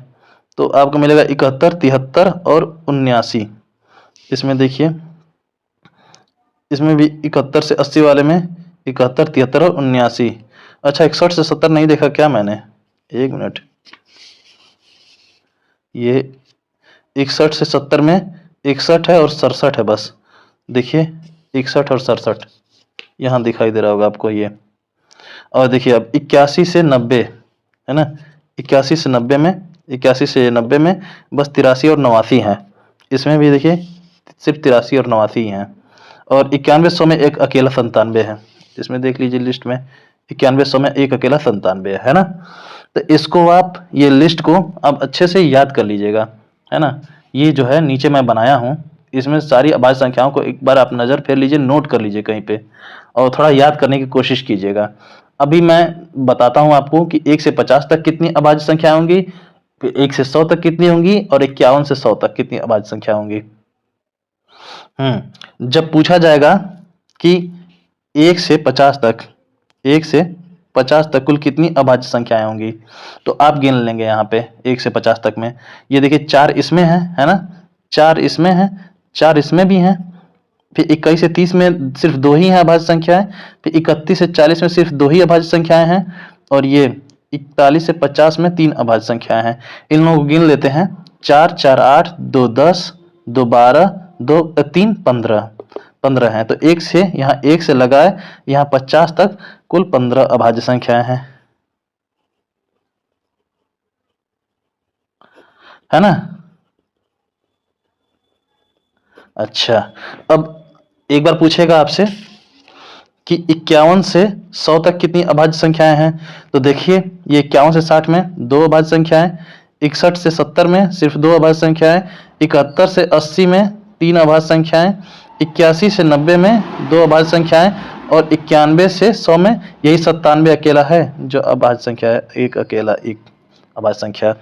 तो आपको मिलेगा 71, 73 और 79। इसमें देखिए इसमें भी 71 से 80 वाले में 71, 73 और 79। अच्छा 61 से 70 नहीं देखा क्या मैंने, एक मिनट। ये 61 से 70 में 61 है और 67 है बस, देखिए 61 और 67 यहाँ दिखाई दे रहा होगा आपको ये। और देखिए अब 81 से 90 है ना, 81 से 90 में 81 से 90 में बस 83 और 89 हैं। इसमें भी देखिए सिर्फ 83 और 89 हैं। और 91, 100 में एक अकेला 97 है। इसमें देख लीजिए लिस्ट में 91, 100 में एक अकेला 97 है ना। तो इसको आप ये लिस्ट को आप अच्छे से याद कर लीजिएगा है ना। ये जो है नीचे मैं बनाया हूँ, इसमें सारी अभाज्य संख्याओं को एक बार आप नज़र फेर लीजिए, नोट कर लीजिए कहीं पे और थोड़ा याद करने की कोशिश कीजिएगा। अभी मैं बताता हूँ आपको कि 1 से 50 तक कितनी अभाज्य संख्या होंगी, फिर 1 से 100 तक कितनी होंगी और 51 से 100 तक कितनी अभाज्य संख्या होंगी। जब पूछा जाएगा कि 1 से 50 तक 1 से 50 तक कुल कितनी अभाज्य संख्याएं होंगी, तो आप गिन लेंगे यहाँ पे 1 से 50 तक में। ये देखिए 4 इसमें है ना, 4 इसमें है, 4 इसमें भी हैं। फिर 21 से 30 में सिर्फ 2 ही हैं अभाज्य संख्याएं। फिर 31 से 40 में सिर्फ 2 ही अभाज्य संख्याएं हैं। और ये 41 से 50 में 3 अभाज्य संख्याएं हैं। इन लोगों को गिन लेते हैं। 4, 4, 8, 2, 10, 2, 12, 2, 3, 15 हैं। तो 1 से यहाँ 1 से लगाए यहाँ 50 तक कुल 15 अभाज्य संख्याएं हैं, है ना। अच्छा अब एक बार पूछेगा आपसे कि 51 से 100 तक कितनी अभाज्य संख्याएं हैं, तो देखिए ये 51 से 60 में 2 अभाज्य संख्याएं, 61 से 70 में सिर्फ 2 अभाज्य संख्याएं, 71 से 80 में 3 अभाज्य संख्याएं, 81 से 90 में 2 अभाज्य संख्याएं और 91 से 100 में यही 97 अकेला है जो अभाज्य संख्या है, एक अकेला एक अभाज्य संख्या।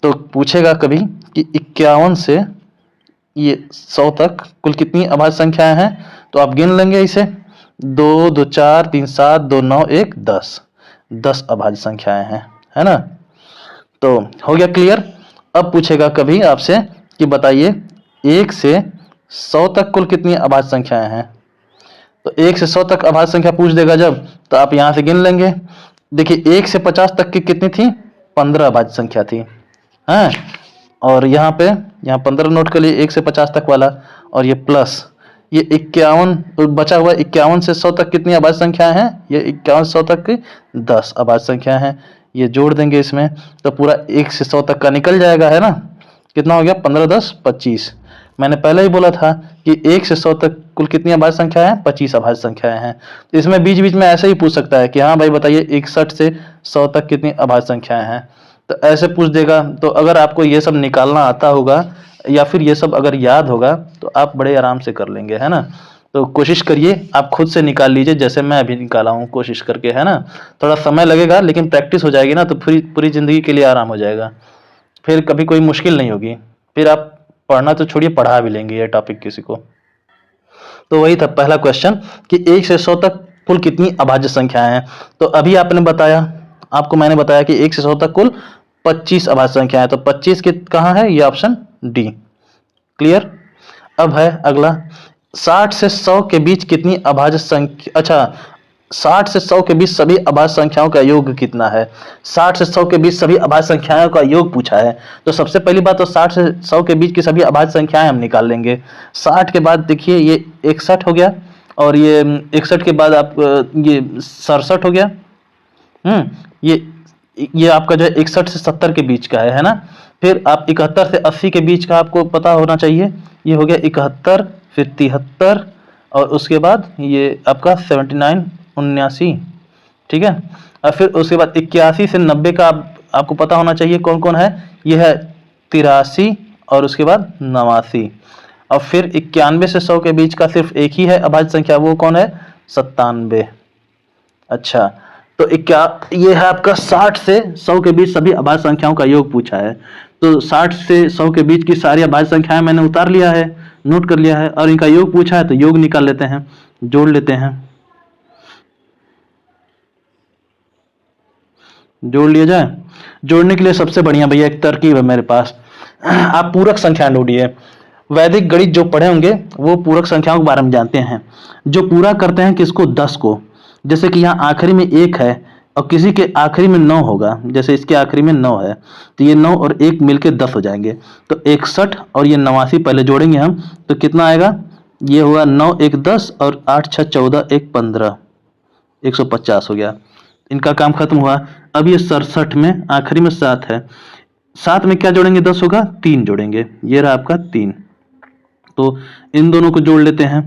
तो पूछेगा कभी कि 51 से ये 100 तक कुल कितनी अभाज्य संख्याएं हैं, तो आप गिन लेंगे इसे 2, 2, 4, 3, 7, 2, 9, 1, 10 अभाज्य संख्याएं हैं, है ना। तो हो गया क्लियर। अब पूछेगा कभी आपसे कि बताइए 1 से 100 तक कुल कितनी अभाज्य संख्याएं हैं, तो 1 से 100 तक अभाज्य संख्या पूछ देगा जब, तो आप यहां से गिन लेंगे। देखिए 1 से 50 तक की कितनी थी, 15 अभाज्य संख्या थी, हैं। और यहाँ पे 15 नोट कर लिए 1 से 50 तक वाला, और ये प्लस ये 51 बचा हुआ 51 से 100 तक कितनी अभाज्य संख्याएं हैं, ये 51 से 100 तक 10 अभाज्य संख्याएं हैं। ये जोड़ देंगे इसमें तो पूरा 1 से 100 तक का निकल जाएगा, है ना। कितना हो गया 15, 10, 25। मैंने पहले ही बोला था कि 1 से 100 तक कुल कितनी अभाज्य संख्याएं हैं, 25 अभाज्य संख्याएं हैं। तो इसमें बीच बीच में ऐसे ही पूछ सकता है कि हाँ भाई बताइए 61 से 100 तक कितनी अभाज्य संख्याएं हैं, तो ऐसे पूछ देगा। तो अगर आपको ये सब निकालना आता होगा या फिर ये सब अगर याद होगा तो आप बड़े आराम से कर लेंगे, है ना। तो कोशिश करिए आप खुद से निकाल लीजिए जैसे मैं अभी निकाला हूँ कोशिश करके, है ना। थोड़ा समय लगेगा लेकिन प्रैक्टिस हो जाएगी ना तो पूरी ज़िंदगी के लिए आराम हो जाएगा, फिर कभी कोई मुश्किल नहीं होगी, फिर आप पढ़ना तो छोड़िए पढ़ा भी लेंगे ये टॉपिक किसी को। तो वही था पहला क्वेश्चन कि 1 से 100 तक कुल कितनी अभाज्य संख्याएं हैं। तो अभी आपने बताया, आपको मैंने बताया कि 1 से 100 तक कुल 25 अभाज्य संख्याएं, तो 25 के कहाँ है, ये ऑप्शन डी। क्लियर। अब है अगला 60 से 100 के बीच कितनी अभाज्य संख्या, अच्छा 60 से 100 के बीच सभी अभाज्य संख्याओं का योग कितना है। 60 से 100 के बीच सभी अभाज्य संख्याओं का योग पूछा है, तो सबसे पहली बात तो 60 से 100 के बीच की सभी अभाज्य संख्याएं हम निकाल लेंगे। 60 के बाद देखिए ये 61 हो गया और ये 61 के बाद आप ये 67 हो गया। ये आपका जो है 61 से 70 के बीच का है ना। फिर आप 71 से 80 के बीच का आपको पता होना चाहिए। ये हो गया 71, फिर 73, और उसके बाद ये आपका 79, 79, ठीक है। और फिर उसके बाद 81 से 90 का आपको पता होना चाहिए कौन कौन है। ये है 83 और उसके बाद 89। और फिर 91 से 100 के बीच का सिर्फ एक ही है अभाज्य संख्या, वो कौन है? 97। अच्छा, तो ये है आपका 60 से 100 के बीच सभी अभाज्य संख्याओं का योग पूछा है। तो 60 से 100 के बीच की सारी अभाज्य संख्याएं मैंने उतार लिया है, नोट कर लिया है, और इनका योग पूछा है तो योग निकाल लेते हैं, जोड़ लेते हैं। जोड़ लिया जाए। जोड़ने के लिए सबसे बढ़िया भैया एक तरकीब है मेरे पास। आप पूरक संख्या ढूंढिए। वैदिक गणित जो पढ़े होंगे वो पूरक संख्याओं के बारे में जानते हैं, जो पूरा करते हैं किसको? 10 को। जैसे कि यहाँ आखिरी में 1 है और किसी के आखिरी में 9 होगा, जैसे इसके आखिरी में 9 है, तो ये 9 और 1 मिलके 10 हो जाएंगे। तो 61 और ये 89 पहले जोड़ेंगे हम, तो कितना आएगा? ये हुआ 9 1 10 और 8 6 14 1 15, 150 हो गया। इनका काम खत्म हुआ। अब ये 67 में आखिरी में 7 है, 7 में क्या जोड़ेंगे? 10 होगा, 3 जोड़ेंगे, ये रहा आपका 3। तो इन दोनों को जोड़ लेते हैं,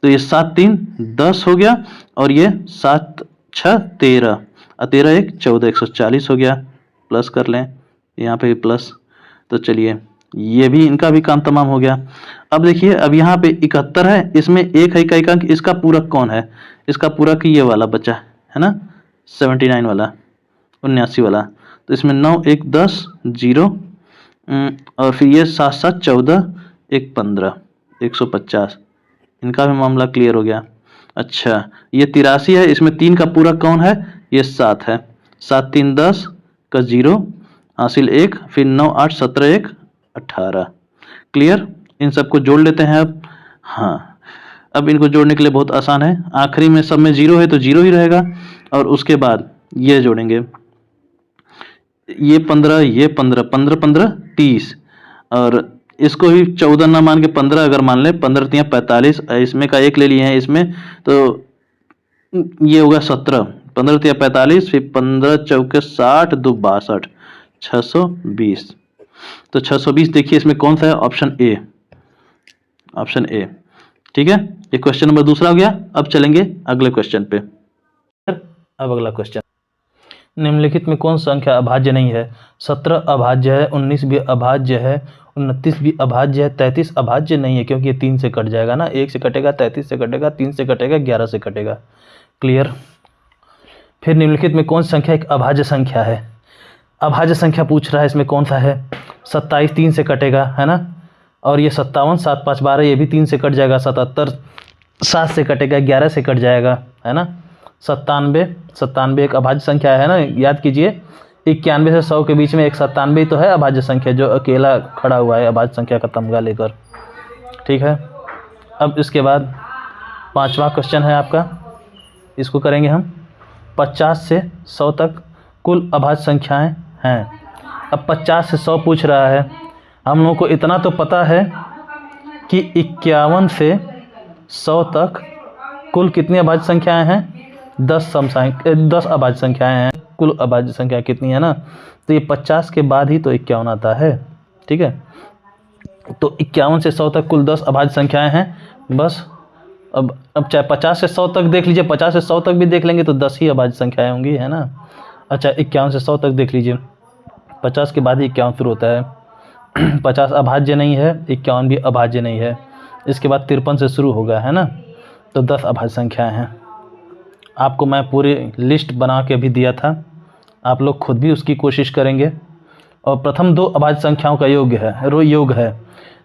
तो ये 7 3 10 हो गया, और ये 7 6 13 और 13 1 14, 140 हो गया। प्लस कर लें, यहाँ पे भी प्लस। तो चलिए ये भी, इनका भी काम तमाम हो गया। अब देखिए, अब यहाँ पे 71 है, इसमें एक है का एक अंक, इसका पूरक कौन है? इसका पूरक ये वाला बचा है ना, 79 वाला, 79 वाला। तो इसमें 9 1 10 0, और फिर ये 7 7 14 1 15, 150। इनका भी मामला क्लियर हो गया। अच्छा, ये 83 है, इसमें 3 का पूरक कौन है? ये 7 है, 7 3 10 का 0 हासिल 1, फिर 9 8 17 1 18। क्लियर? इन सबको जोड़ लेते हैं अब। हाँ, अब इनको जोड़ने के लिए बहुत आसान है। आखिरी में सब में 0 है तो 0 ही रहेगा, और उसके बाद ये जोड़ेंगे, ये 15 ये 15 15 15 30, और इसको ही 14 ना मान के 15 अगर मान ले, 15 3 45, इसमें का 1 ले लिए हैं इसमें, तो ये होगा 17, 15 3 45, फिर 15 चौके 60 2 62, 620। तो 620 देखिए इसमें कौन सा है? Option A, option A. ठीक है, ये क्वेश्चन नंबर दूसरा हो गया। अब चलेंगे अगले क्वेश्चन पे। अब अगला क्वेश्चन, निम्नलिखित में कौन संख्या अभाज्य नहीं है? 17 अभाज्य है, 19 भी अभाज्य है, 29 भी अभाज्य है, 33 अभाज्य नहीं है, क्योंकि ये 3 से कट जाएगा ना, 1 से कटेगा, 33 से कटेगा, 3 से कटेगा, 11 से कटेगा। क्लियर? फिर निम्नलिखित में कौन सी संख्या एक अभाज्य संख्या है? अभाज्य संख्या पूछ रहा है, इसमें कौन सा है? 27 3 से कटेगा, है ना, और ये 57 7 5 12, ये भी 3 से कट जाएगा, 77 7 से कटेगा, 11 से कट जाएगा, है ना। 97 एक अभाज्य संख्या है ना, याद कीजिए। 91 से 100 के बीच में एक 97 तो है अभाज्य संख्या, जो अकेला खड़ा हुआ है अभाज्य संख्या का तमगा लेकर। ठीक है, अब इसके बाद 5वां क्वेश्चन है आपका, इसको करेंगे हम। 50 से 100 तक कुल अभाज्य संख्याएं हैं। अब 50 से 100 पूछ रहा है। हम लोगों को इतना तो पता है कि 51 से 100 तक कुल कितनी अभाज्य संख्याएं हैं? 10 अभाज्य संख्याएं हैं। कुल अभाज्य संख्या कितनी है ना, तो ये 50 के बाद ही तो 51 आता है। ठीक है, तो 51 से 100 तक कुल 10 अभाज्य संख्याएं हैं। बस अब चाहे 50 से 100 तक देख लीजिए, 50 से 100 तक भी देख लेंगे तो 10 ही अभाज्य संख्याएं होंगी, है ना। अच्छा, 51 से 100 तक देख लीजिए, 50 के बाद ही 51 शुरू होता है। 50 अभाज्य नहीं है, 51 भी अभाज्य नहीं है। इसके बाद 53 से शुरू होगा, है ना, तो 10 अभाज्य संख्याएं हैं। आपको मैं पूरी लिस्ट बना के भी दिया था, आप लोग खुद भी उसकी कोशिश करेंगे। और प्रथम 2 अभाज्य संख्याओं का योग है।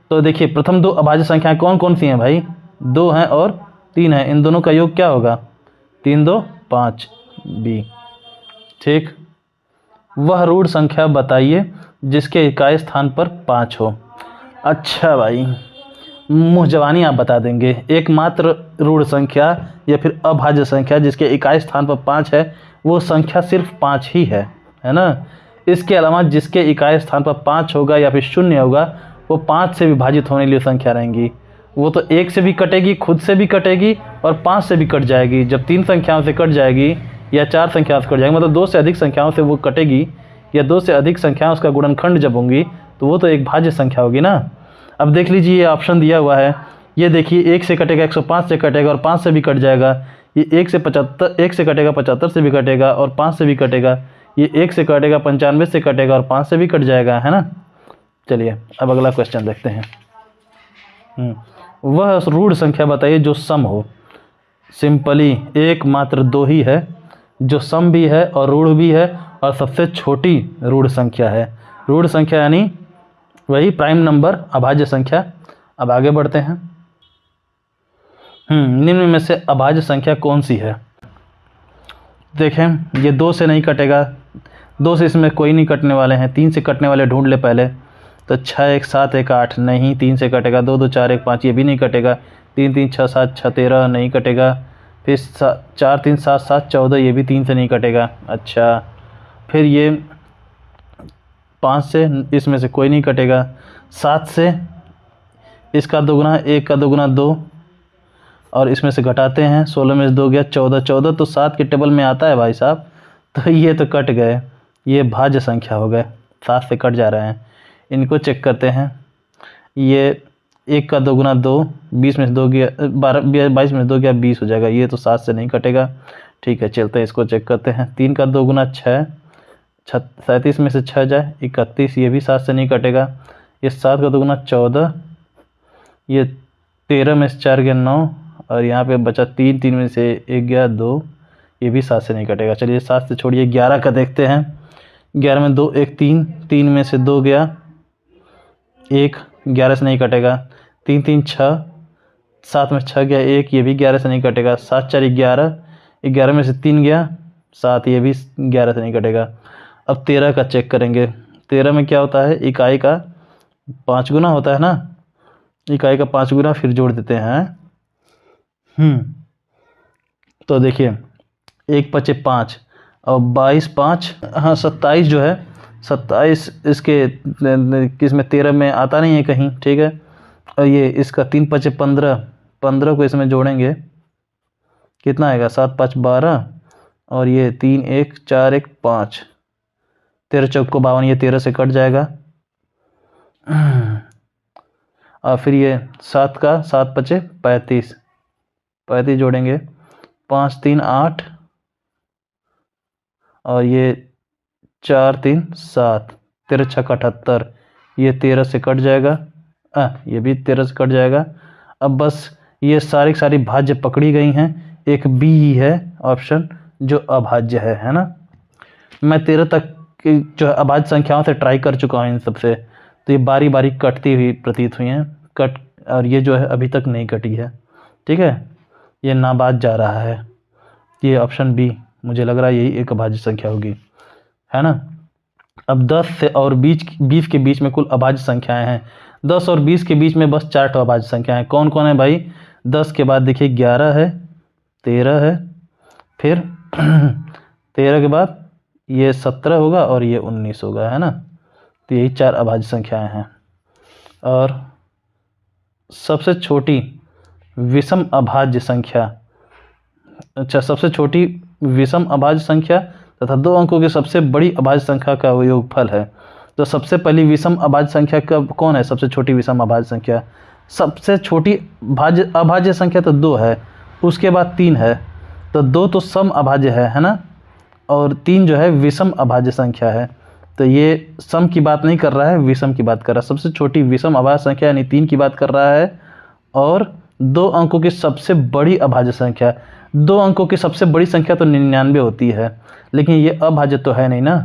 तो देखिए, प्रथम 2 अभाज्य संख्याएं कौन कौन सी हैं भाई? 2 हैं और 3 हैं। इन दोनों का योग क्या होगा? 3 2 5 बी। ठीक, वह रूढ़ संख्या बताइए जिसके इकाई स्थान पर 5 हो। अच्छा भाई, मुँह जवानी आप बता देंगे। एकमात्र रूढ़ संख्या या फिर अभाज्य संख्या जिसके इकाई स्थान पर 5 है, वो संख्या सिर्फ 5 ही है ना। इसके अलावा जिसके इकाई स्थान पर 5 होगा या फिर 0 होगा, वो 5 से विभाजित होने के लिए संख्या रहेंगी। वो तो 1 से भी कटेगी, खुद से भी कटेगी, और 5 से भी कट जाएगी। जब 3 संख्याओं से कट जाएगी या 4 संख्याओं से कट जाएगी, मतलब 2 से अधिक संख्याओं से वो कटेगी, या 2 से अधिक संख्याएं उसका गुणनखंड जब होंगी तो वो तो एक भाज्य संख्या होगी ना। अब देख लीजिए ये ऑप्शन दिया हुआ है, ये देखिए 1 से कटेगा, 105 से कटेगा और 5 से भी कट जाएगा। ये 1 से कटेगा, 75 से भी कटेगा और 5 से भी कटेगा। ये 1 से कटेगा, 95 से कटेगा और 5 से भी कट जाएगा, है ना। चलिए अब अगला क्वेश्चन देखते हैं। वह रूढ़ संख्या बताइए जो सम हो। सिंपली एकमात्र 2 ही है जो सम भी है और रूढ़ भी है और सबसे छोटी रूढ़ संख्या है। रूढ़ संख्या यानी वही प्राइम नंबर, अभाज्य संख्या। अब आगे बढ़ते हैं। निम्न में से अभाज्य संख्या कौन सी है? देखें, ये 2 से नहीं कटेगा, 2 से इसमें कोई नहीं कटने वाले हैं। 3 से कटने वाले ढूंढ ले पहले। तो 6 1 7 1 8 नहीं, 3 से कटेगा। 2 2 4 1 5 ये भी नहीं कटेगा। 3 3 6 7 6 13 नहीं कटेगा। फिर 4 3 7 7 14 ये भी 3 से नहीं कटेगा। अच्छा, फिर ये 5 से इसमें से कोई नहीं कटेगा। 7 से इसका दोगुना, 1 का दोगुना 2 और इसमें से घटाते हैं, 16 में से 2 गया 14। 14 तो 7 के टेबल में आता है भाई साहब, तो ये तो कट गए, ये भाज्य संख्या हो गए, 7 से कट जा रहे हैं। इनको चेक करते हैं। ये 1 का दोगुना 2, 20 में से 2 गया 22 में से 2 गया 20 हो जाएगा। ये तो 7 से नहीं कटेगा। ठीक है, चलते हैं इसको चेक करते हैं। 3 का दोगुना 6, 37 में से 6 जाए 31, ये भी 7 से नहीं कटेगा। ये 7 का दोगुना 14, ये 13 में से 4 गया 9 और यहाँ पे बचा 3, 3 में से 1 गया 2, ये भी 7 से नहीं कटेगा। चलिए 7 से छोड़िए 11 का देखते हैं। 11 में 2 1 3, 3 में से 2 गया 1, 11 से नहीं कटेगा। 3 3 6, 7 में 6 गया 1, ये भी 11 से नहीं कटेगा। 7 4 11, 11 में से 3 गया 7, ये भी 11 से नहीं कटेगा। अब 13 का चेक करेंगे। 13 में क्या होता है, इकाई का 5 गुना होता है ना, इकाई का 5 गुना, फिर जोड़ देते हैं। तो देखिए 1 5 5 और 22 5, हाँ 27 जो है, 27 इसके किसमें 13 में आता नहीं है कहीं, ठीक है। और ये इसका 3 5 15, 15 को इसमें जोड़ेंगे कितना आएगा, 7 5 12 और ये 3 1 4 1 5, 13 चौक को 52, ये 13 से कट जाएगा। और फिर ये 7 का 7 5 35, 35 जोड़ेंगे, 5 3 8 और ये 4 3 7, 13 6 78, ये 13 से कट जाएगा। ये भी 13 से कट जाएगा। अब बस ये सारी सारी भाज्य पकड़ी गई हैं, एक बी ही है ऑप्शन जो अभाज्य है ना। मैं 13 तक की जो अभाज्य संख्याओं से ट्राई कर चुका हूँ इन सबसे, तो ये बारी बारी कटती हुई प्रतीत हुई हैं, और ये जो है अभी तक नहीं कटी है, ठीक है, ये नाबाद जा रहा है। ये ऑप्शन बी मुझे लग रहा है यही एक अभाज्य संख्या होगी, है ना। अब 10 से और 20 के बीच में कुल अभाज्य संख्याएं हैं। 10 और 20 के बीच में बस 4 अभाज्य संख्याएं। कौन कौन है भाई? 10 के बाद देखिए 11 है, 13 है, फिर 13 के बाद ये 17 होगा और ये 19 होगा, है ना। तो यही 4 अभाज्य संख्याएं हैं। और सबसे छोटी विषम अभाज्य संख्या, अच्छा, सबसे छोटी विषम अभाज्य संख्या तथा 2 अंकों की सबसे बड़ी अभाज्य संख्या का योगफल है। तो सबसे पहली विषम अभाज्य संख्या का कौन है? सबसे छोटी विषम अभाज्य संख्या, सबसे छोटी अभाज्य संख्या तो 2 है, उसके बाद 3 है, तो 2 तो सम अभाज्य है ना, और 3 जो है विषम अभाज्य संख्या है। तो ये सम की बात नहीं कर रहा है, विषम की बात कर रहा है। सबसे छोटी विषम अभाज्य संख्या यानी 3 की बात कर रहा है, और 2 अंकों की सबसे बड़ी अभाज्य संख्या, 2 अंकों की सबसे बड़ी संख्या तो 99 होती है, लेकिन ये अभाज्य तो है नहीं ना।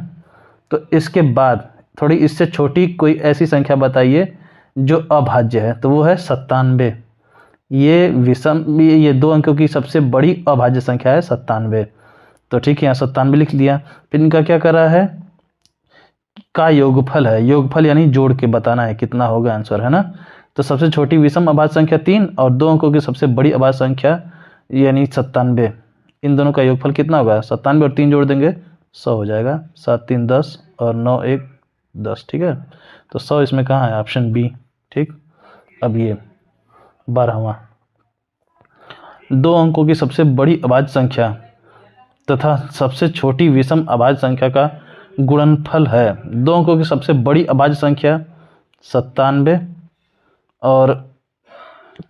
तो इसके बाद थोड़ी इससे छोटी कोई ऐसी संख्या बताइए जो अभाज्य है, तो वो है 97। ये विषम, ये 2 अंकों की सबसे बड़ी अभाज्य संख्या है 97। तो ठीक है, यहाँ 97 लिख दिया। फिर इनका क्या कर रहा है, का योगफल है, योगफल यानी जोड़ के बताना है कितना होगा आंसर, है ना। तो सबसे छोटी विषम अभाज्य संख्या 3 और 2 अंकों की सबसे बड़ी अभाज्य संख्या यानी 97, इन दोनों का योगफल कितना होगा? 97 और 3 जोड़ देंगे 100 हो जाएगा। 7 3 10 और 9 1 10, ठीक है। तो 100 इसमें कहाँ है? ऑप्शन बी, ठीक। अब ये 12वां, दो अंकों की सबसे बड़ी अभाज्य संख्या तथा सबसे छोटी विषम अभाज्य संख्या का गुणनफल है। दो अंकों की सबसे बड़ी अभाज्य संख्या 97 और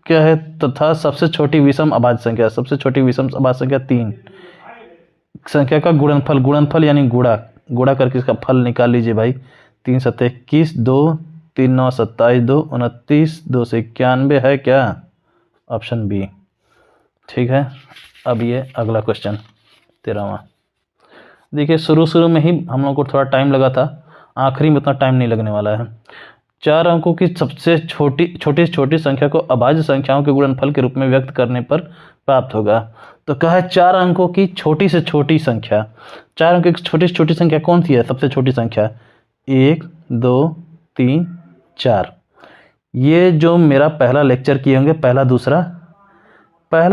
क्या है, तथा सबसे छोटी विषम अभाज्य संख्या, सबसे छोटी विषम अभाज्य संख्या 3 संख्या का गुणनफल, गुणनफल यानी गुणा, गुणा करके इसका फल निकाल लीजिए भाई। 3 7 21, 2 3 9 27, 2 29, 2 से 91 है क्या, ऑप्शन बी। ठीक है, अब ये अगला क्वेश्चन 13वां। देखिए शुरू में ही हम लोग को थोड़ा टाइम लगा था, आखिरी में उतना टाइम नहीं लगने वाला है। 4 अंकों की सबसे छोटी संख्या को अभाज्य संख्याओं के गुणनफल के रूप में व्यक्त करने पर प्राप्त होगा। तो कहा है 4 अंकों की छोटी से छोटी संख्या, 4 अंकों की छोटी से छोटी संख्या कौन सी है, सबसे छोटी संख्या 1 2 3 4। ये जो मेरा पहला लेक्चर किए होंगे, पहला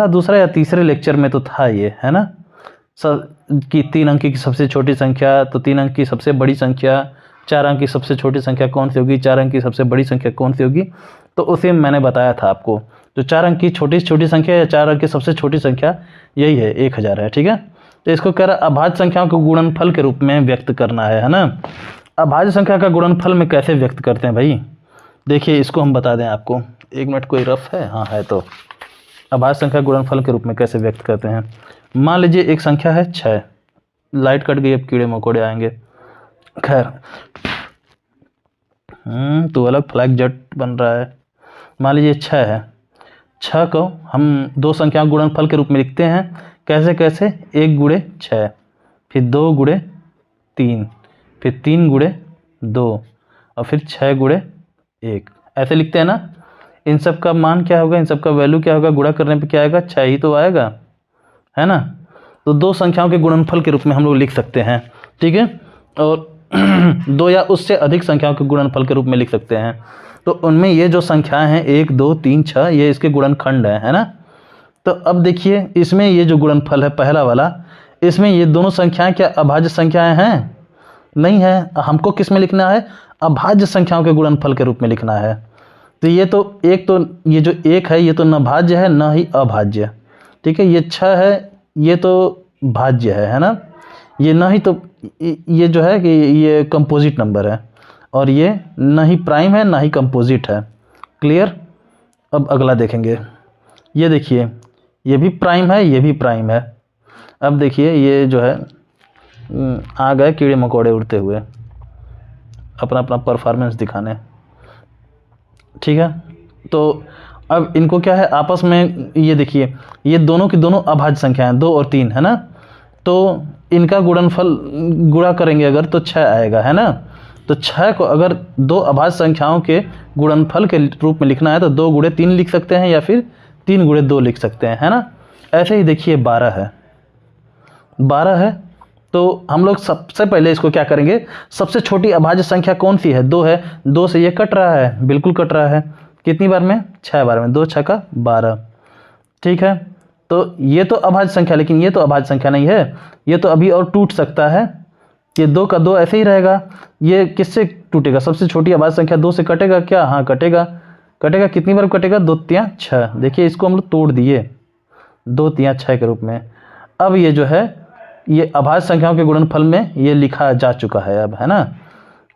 दूसरा या तीसरे लेक्चर में तो था ये, है ना, कि 3 अंक की सबसे छोटी संख्या, तो 3 अंक की सबसे बड़ी संख्या, 4 अंक की सबसे छोटी संख्या कौन सी होगी, 4 अंक की सबसे बड़ी संख्या कौन सी होगी, तो उसे मैंने बताया था आपको। तो 4 अंक की छोटी से छोटी संख्या या 4 अंक की सबसे छोटी संख्या यही है, 1000 है। ठीक है, तो इसको कह रहा है अभाज्य संख्याओं को गुणनफल के रूप में व्यक्त करना है ना। अभाज्य संख्या का गुणनफल में कैसे व्यक्त करते हैं भाई, देखिए इसको हम बता दें आपको, 1 मिनट, कोई रफ है, हाँ है, तो अभाज्य संख्या गुणनफल के रूप में कैसे व्यक्त करते हैं। मान लीजिए एक संख्या है 6, लाइट कट गई, अब कीड़े मकोड़े आएंगे, खैर तो अलग फ्लैग जेट बन रहा है। मान लीजिए 6 है, 6 को हम 2 संख्याओं गुणनफल के रूप में लिखते हैं, कैसे कैसे, 1 गुणे 6, फिर 2 गुणे 3, फिर 3 गुणे 2 और फिर 6 गुणे 1, ऐसे लिखते हैं ना। इन सब का मान क्या होगा, इन सब का वैल्यू क्या होगा, गुणा करने पे क्या आएगा, 6 ही तो आएगा, है ना। तो 2 संख्याओं के गुणनफल के रूप में हम लोग लिख सकते हैं। ठीक है, और 2 या उससे अधिक संख्याओं के गुणनफल के रूप में लिख सकते हैं। तो उनमें ये जो संख्याएं हैं 1 2 3 6, ये इसके गुणनखंड है ना। तो अब देखिए इसमें ये जो गुणनफल है पहला वाला, इसमें ये दोनों संख्याएं क्या अभाज्य संख्याएं हैं, नहीं है। हमको किस में लिखना है, अभाज्य संख्याओं के गुणनफल के रूप में लिखना है। तो ये तो एक, तो ये जो 1 है ये तो न भाज्य है न ही अभाज्य। ठीक है, ये 6 है ये तो भाज्य है ना, ये न ही, तो ये जो है कि ये कंपोजिट नंबर है, और ये न ही प्राइम है न ही कंपोजिट है। क्लियर। अब अगला देखेंगे, ये देखिए ये भी प्राइम है, ये भी प्राइम है। अब देखिए ये जो है आ गए कीड़े मकोड़े उड़ते हुए अपना अपना परफॉर्मेंस दिखाने। ठीक है, तो अब इनको क्या है आपस में, ये देखिए ये दोनों की दोनों अभाज्य संख्याएं 2 और 3 है ना, तो इनका गुणनफल गुणा करेंगे अगर तो 6 आएगा, है ना। तो 6 को अगर 2 अभाज्य संख्याओं के गुणनफल के रूप में लिखना है तो 2 गुणे 3 लिख सकते हैं या फिर 3 गुणे 2 लिख सकते हैं, है ना। ऐसे ही देखिए 12 है, तो हम लोग सबसे पहले इसको क्या करेंगे, सबसे छोटी अभाज्य संख्या कौन सी है, 2 है, 2 से ये कट रहा है, बिल्कुल कट रहा है, कितनी बार में, 6 बार में, 2 6 का 12। ठीक है, तो ये तो अभाज्य संख्या, लेकिन ये तो अभाज्य संख्या नहीं है, ये तो अभी और टूट सकता है, ये 2 का 2 ऐसे ही रहेगा। ये किससे टूटेगा, सबसे छोटी अभाज्य संख्या 2 से कटेगा क्या, हाँ कटेगा, कितनी बार कटेगा, 2 3 6। देखिए इसको हम लोग तोड़ दिए 2 3 6 के रूप में। अब ये जो है ये अभाज्य संख्याओं के गुणनफल में ये लिखा जा चुका है अब, है ना।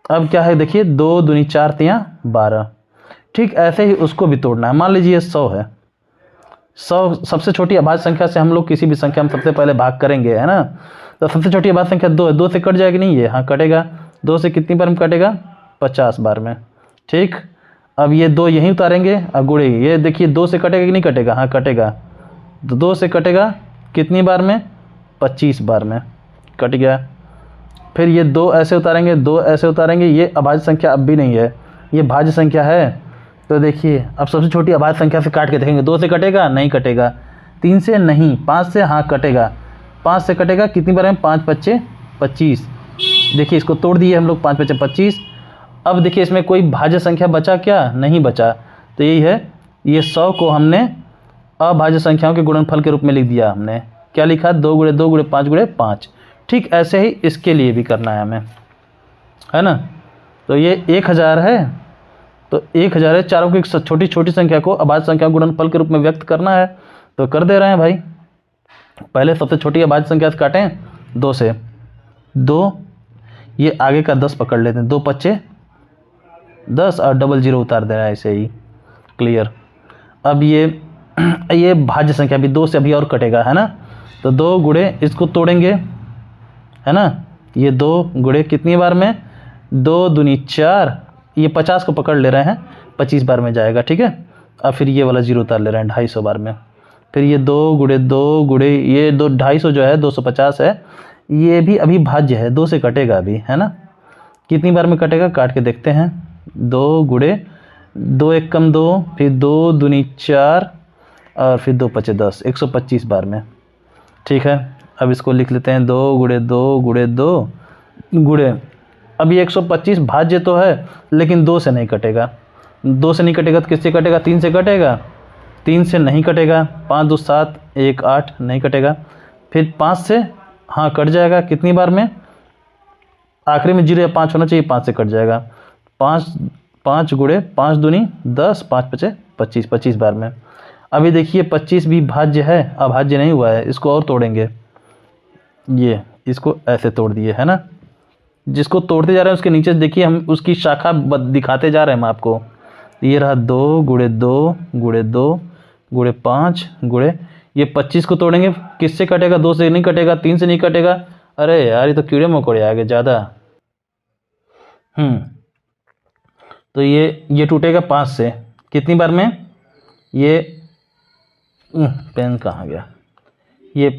अब क्या है देखिए 2 दूनी 4 3 12। ठीक ऐसे ही उसको भी तोड़ना है। मान लीजिए 100 है, 100 सबसे छोटी अभाज्य संख्या से हम लोग किसी भी संख्या में सबसे पहले भाग करेंगे, है ना। तो सबसे छोटी अभाज्य संख्या 2 है, 2 से कट जाएगी नहीं ये, हाँ कटेगा, 2 से कितनी बार में कटेगा, 50 बार में। ठीक, अब ये 2 यहीं उतारेंगे, अब गुड़ेगी, ये देखिए 2 से कटेगा कि नहीं कटेगा, हाँ कटेगा, तो 2 से कटेगा कितनी बार में, 25 बार में, कट गया। फिर ये 2 ऐसे उतारेंगे, 2 ऐसे उतारेंगे, ये अभाज्य संख्या अब भी नहीं है, ये भाज्य संख्या है। तो देखिए अब सबसे छोटी अभाज्य संख्या से काट के देखेंगे, 2 से कटेगा नहीं कटेगा, 3 से नहीं, 5 से हाँ कटेगा, 5 से कटेगा कितनी बार में, 5 5 25। देखिए इसको तोड़ दिए हम लोग, 5 5 25। अब देखिए इसमें कोई भाज्य संख्या बचा क्या, नहीं बचा, तो यही है, ये 100 को हमने अभाज्य संख्याओं के गुणनफल के रूप में लिख दिया। हमने क्या लिखा, 2 गुणे 2 गुणे 5 गुणे 5। ठीक ऐसे ही इसके लिए भी करना है हमें, है ना। तो ये 1000 है, तो 1000 है, चारों की छोटी छोटी संख्या को अभाज्य संख्या गुणनफल के रूप में व्यक्त करना है। तो कर दे रहे हैं भाई। पहले सबसे छोटी अभाज्य संख्या से काटें 2 से, 2 ये आगे का 10 पकड़ लेते हैं, 2 पच्चे 10 और डबल जीरो उतार दे रहा है ऐसे ही, क्लियर। अब ये भाज्य संख्या भी 2 से अभी और कटेगा, है ना। तो 2 गुणे इसको तोड़ेंगे, है ना। ये 2 गुणे कितनी बार में, 2 दूनी 4, ये 50 को पकड़ ले रहे हैं, 25 बार में जाएगा, ठीक है। अब फिर ये वाला जीरो उतार ले रहे हैं 250 बार में। फिर ये 2 गुणे ये 250 जो है 250 है, ये भी अभी भाज्य है, 2 से कटेगा अभी, है ना। कितनी बार में कटेगा काट के देखते हैं। 2 गुणे 2 एक कम 2, फिर 2 दूनी 4 और फिर 2 पचे 10, 125 बार में, ठीक है। अब इसको लिख लेते हैं 2 गुणे 2 गुणे 2 गुणे, अब ये 125 भाज्य तो है लेकिन 2 से नहीं कटेगा। 2 से नहीं कटेगा तो किससे कटेगा, 3 से कटेगा, 3 से नहीं कटेगा, 5 2 7 1 8 नहीं कटेगा। फिर 5 से हाँ कट जाएगा, कितनी बार में, आखिरी में 0 या 5 होना चाहिए, 5 से कट जाएगा। 5 गुणे 5 दूनी 10, 5 पचे 25, 25 बार में। अभी देखिए 25 भी भाज्य है, अभाज्य नहीं हुआ है, इसको और तोड़ेंगे। ये इसको ऐसे तोड़ दिए, है ना। जिसको तोड़ते जा रहे हैं उसके नीचे देखिए हम उसकी शाखा दिखाते जा रहे हैं हम आपको। ये रहा 2 गुणे 2 गुणे 2 गुणे 5 गुणे, ये 25 को तोड़ेंगे, किससे कटेगा, 2 से नहीं कटेगा, 3 से नहीं कटेगा। अरे यार ये तो कीड़े मकोड़े आ गए ज़्यादा। तो ये टूटेगा 5 से, कितनी बार में, ये पेन कहाँ गया, ये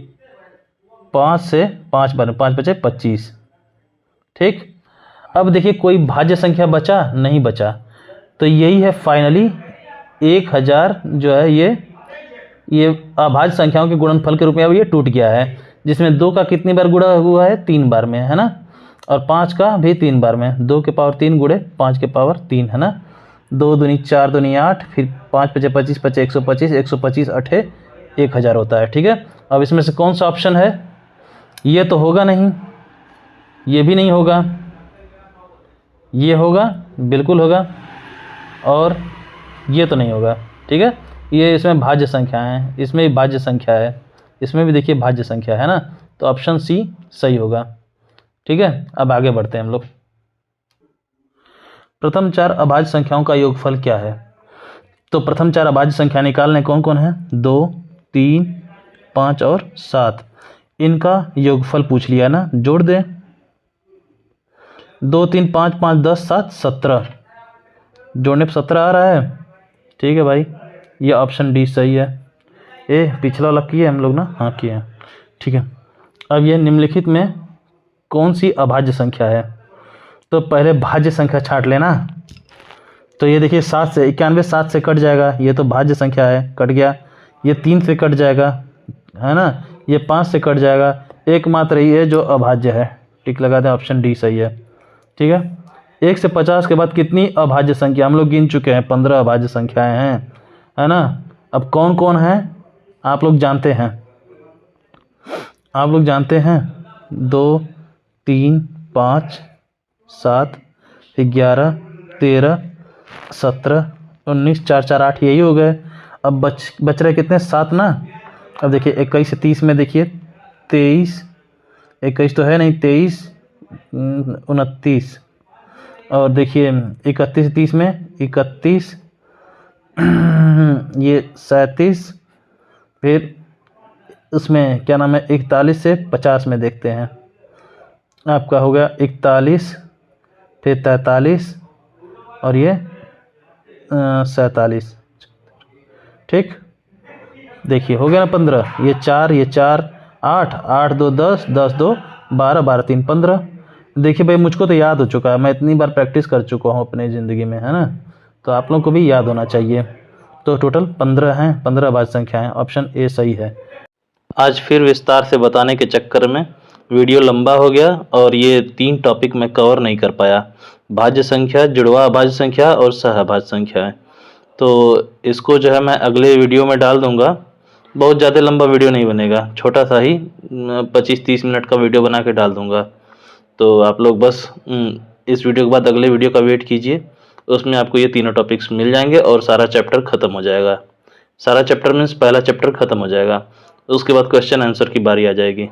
5 से 5 बार में, 5 बचे 25, ठीक। अब देखिए कोई भाज्य संख्या बचा नहीं बचा, तो यही है फाइनली 1000 जो है ये अभाज्य संख्याओं के गुणनफल के रूप में अब ये टूट गया है, जिसमें 2 का कितनी बार गुणा हुआ है, 3 बार में, है ना। और 5 का भी 3 बार में, 2 के पावर 3 गुणे 5 के पावर 3, है ना। 2 दूनी 4 दूनी 8, फिर 5 पचे 25 पचे 125, 125 8 1000 होता है, ठीक है। अब इसमें से कौन सा ऑप्शन है, ये तो होगा नहीं, ये भी नहीं होगा, ये होगा, बिल्कुल होगा, और ये तो नहीं होगा, ठीक है। ये इसमें भाज्य संख्या है, इसमें भी भाज्य संख्या है, इसमें भी देखिए भाज्य संख्या है ना, तो ऑप्शन सी सही होगा, ठीक है। अब आगे बढ़ते हैं हम लोग। प्रथम 4 अभाज्य संख्याओं का योगफल क्या है। तो प्रथम 4 अभाज्य संख्या निकालने कौन कौन है, 2 3 5 और 7, इनका योगफल पूछ लिया ना, जोड़ दें। 2 3 5 5 10 7 17, जोड़ने पर 17 आ रहा है, ठीक है भाई, ये ऑप्शन डी सही है। पिछला वाला किए हम लोग ना, हाँ किए हैं, ठीक है। अब ये निम्नलिखित में कौन सी अभाज्य संख्या है, तो पहले भाज्य संख्या छांट लेना। तो ये देखिए 7 से 91, 7 से कट जाएगा, ये तो भाज्य संख्या है, कट गया। ये 3 से कट जाएगा, है ना। ये 5 से कट जाएगा, एकमात्र ये जो अभाज्य है, टिक लगा दें, ऑप्शन डी सही है, ठीक है। 1 से 50 के बाद कितनी अभाज्य संख्या, हम लोग गिन चुके हैं, 15 अभाज्य संख्याएं हैं, है ना। अब कौन कौन है आप लोग जानते हैं, 2 3 5 7 11 13 17 19 4 4 8 यही हो गए। अब बच रहे कितने, 7 ना। अब देखिए 21 से 30 में देखिए 23, 21 तो है नहीं, 23 29, और देखिए 31 से 30 में 31 ये 37, फिर उसमें क्या नाम है 41 से 50 में देखते हैं, आपका हो गया 41, फिर 43 और ये 47, ठीक। देखिए हो गया ना 15, ये 4 8 8 2 10 10 2 12 12 3 15। देखिए भाई मुझको तो याद हो चुका है, मैं इतनी बार प्रैक्टिस कर चुका हूँ अपने ज़िंदगी में, है ना। तो आप लोगों को भी याद होना चाहिए। तो टोटल 15 हैं, 15 अभाज्य संख्याएं, ऑप्शन ए सही है। आज फिर विस्तार से बताने के चक्कर में वीडियो लंबा हो गया और ये 3 टॉपिक मैं कवर नहीं कर पाया, भाज्य संख्या, जुड़वा अभाज्य संख्या और सह अभाज्य संख्या। तो इसको जो है मैं अगले वीडियो में डाल दूंगा, बहुत ज़्यादा लंबा वीडियो नहीं बनेगा, छोटा सा ही 25-30 मिनट का वीडियो बना के डाल दूंगा। तो आप लोग बस इस वीडियो के बाद अगले वीडियो का वेट कीजिए, उसमें आपको ये तीनों टॉपिक्स मिल जाएंगे और सारा चैप्टर ख़त्म हो जाएगा। सारा चैप्टर मीन्स पहला चैप्टर खत्म हो जाएगा, तो उसके बाद क्वेश्चन आंसर की बारी आ जाएगी।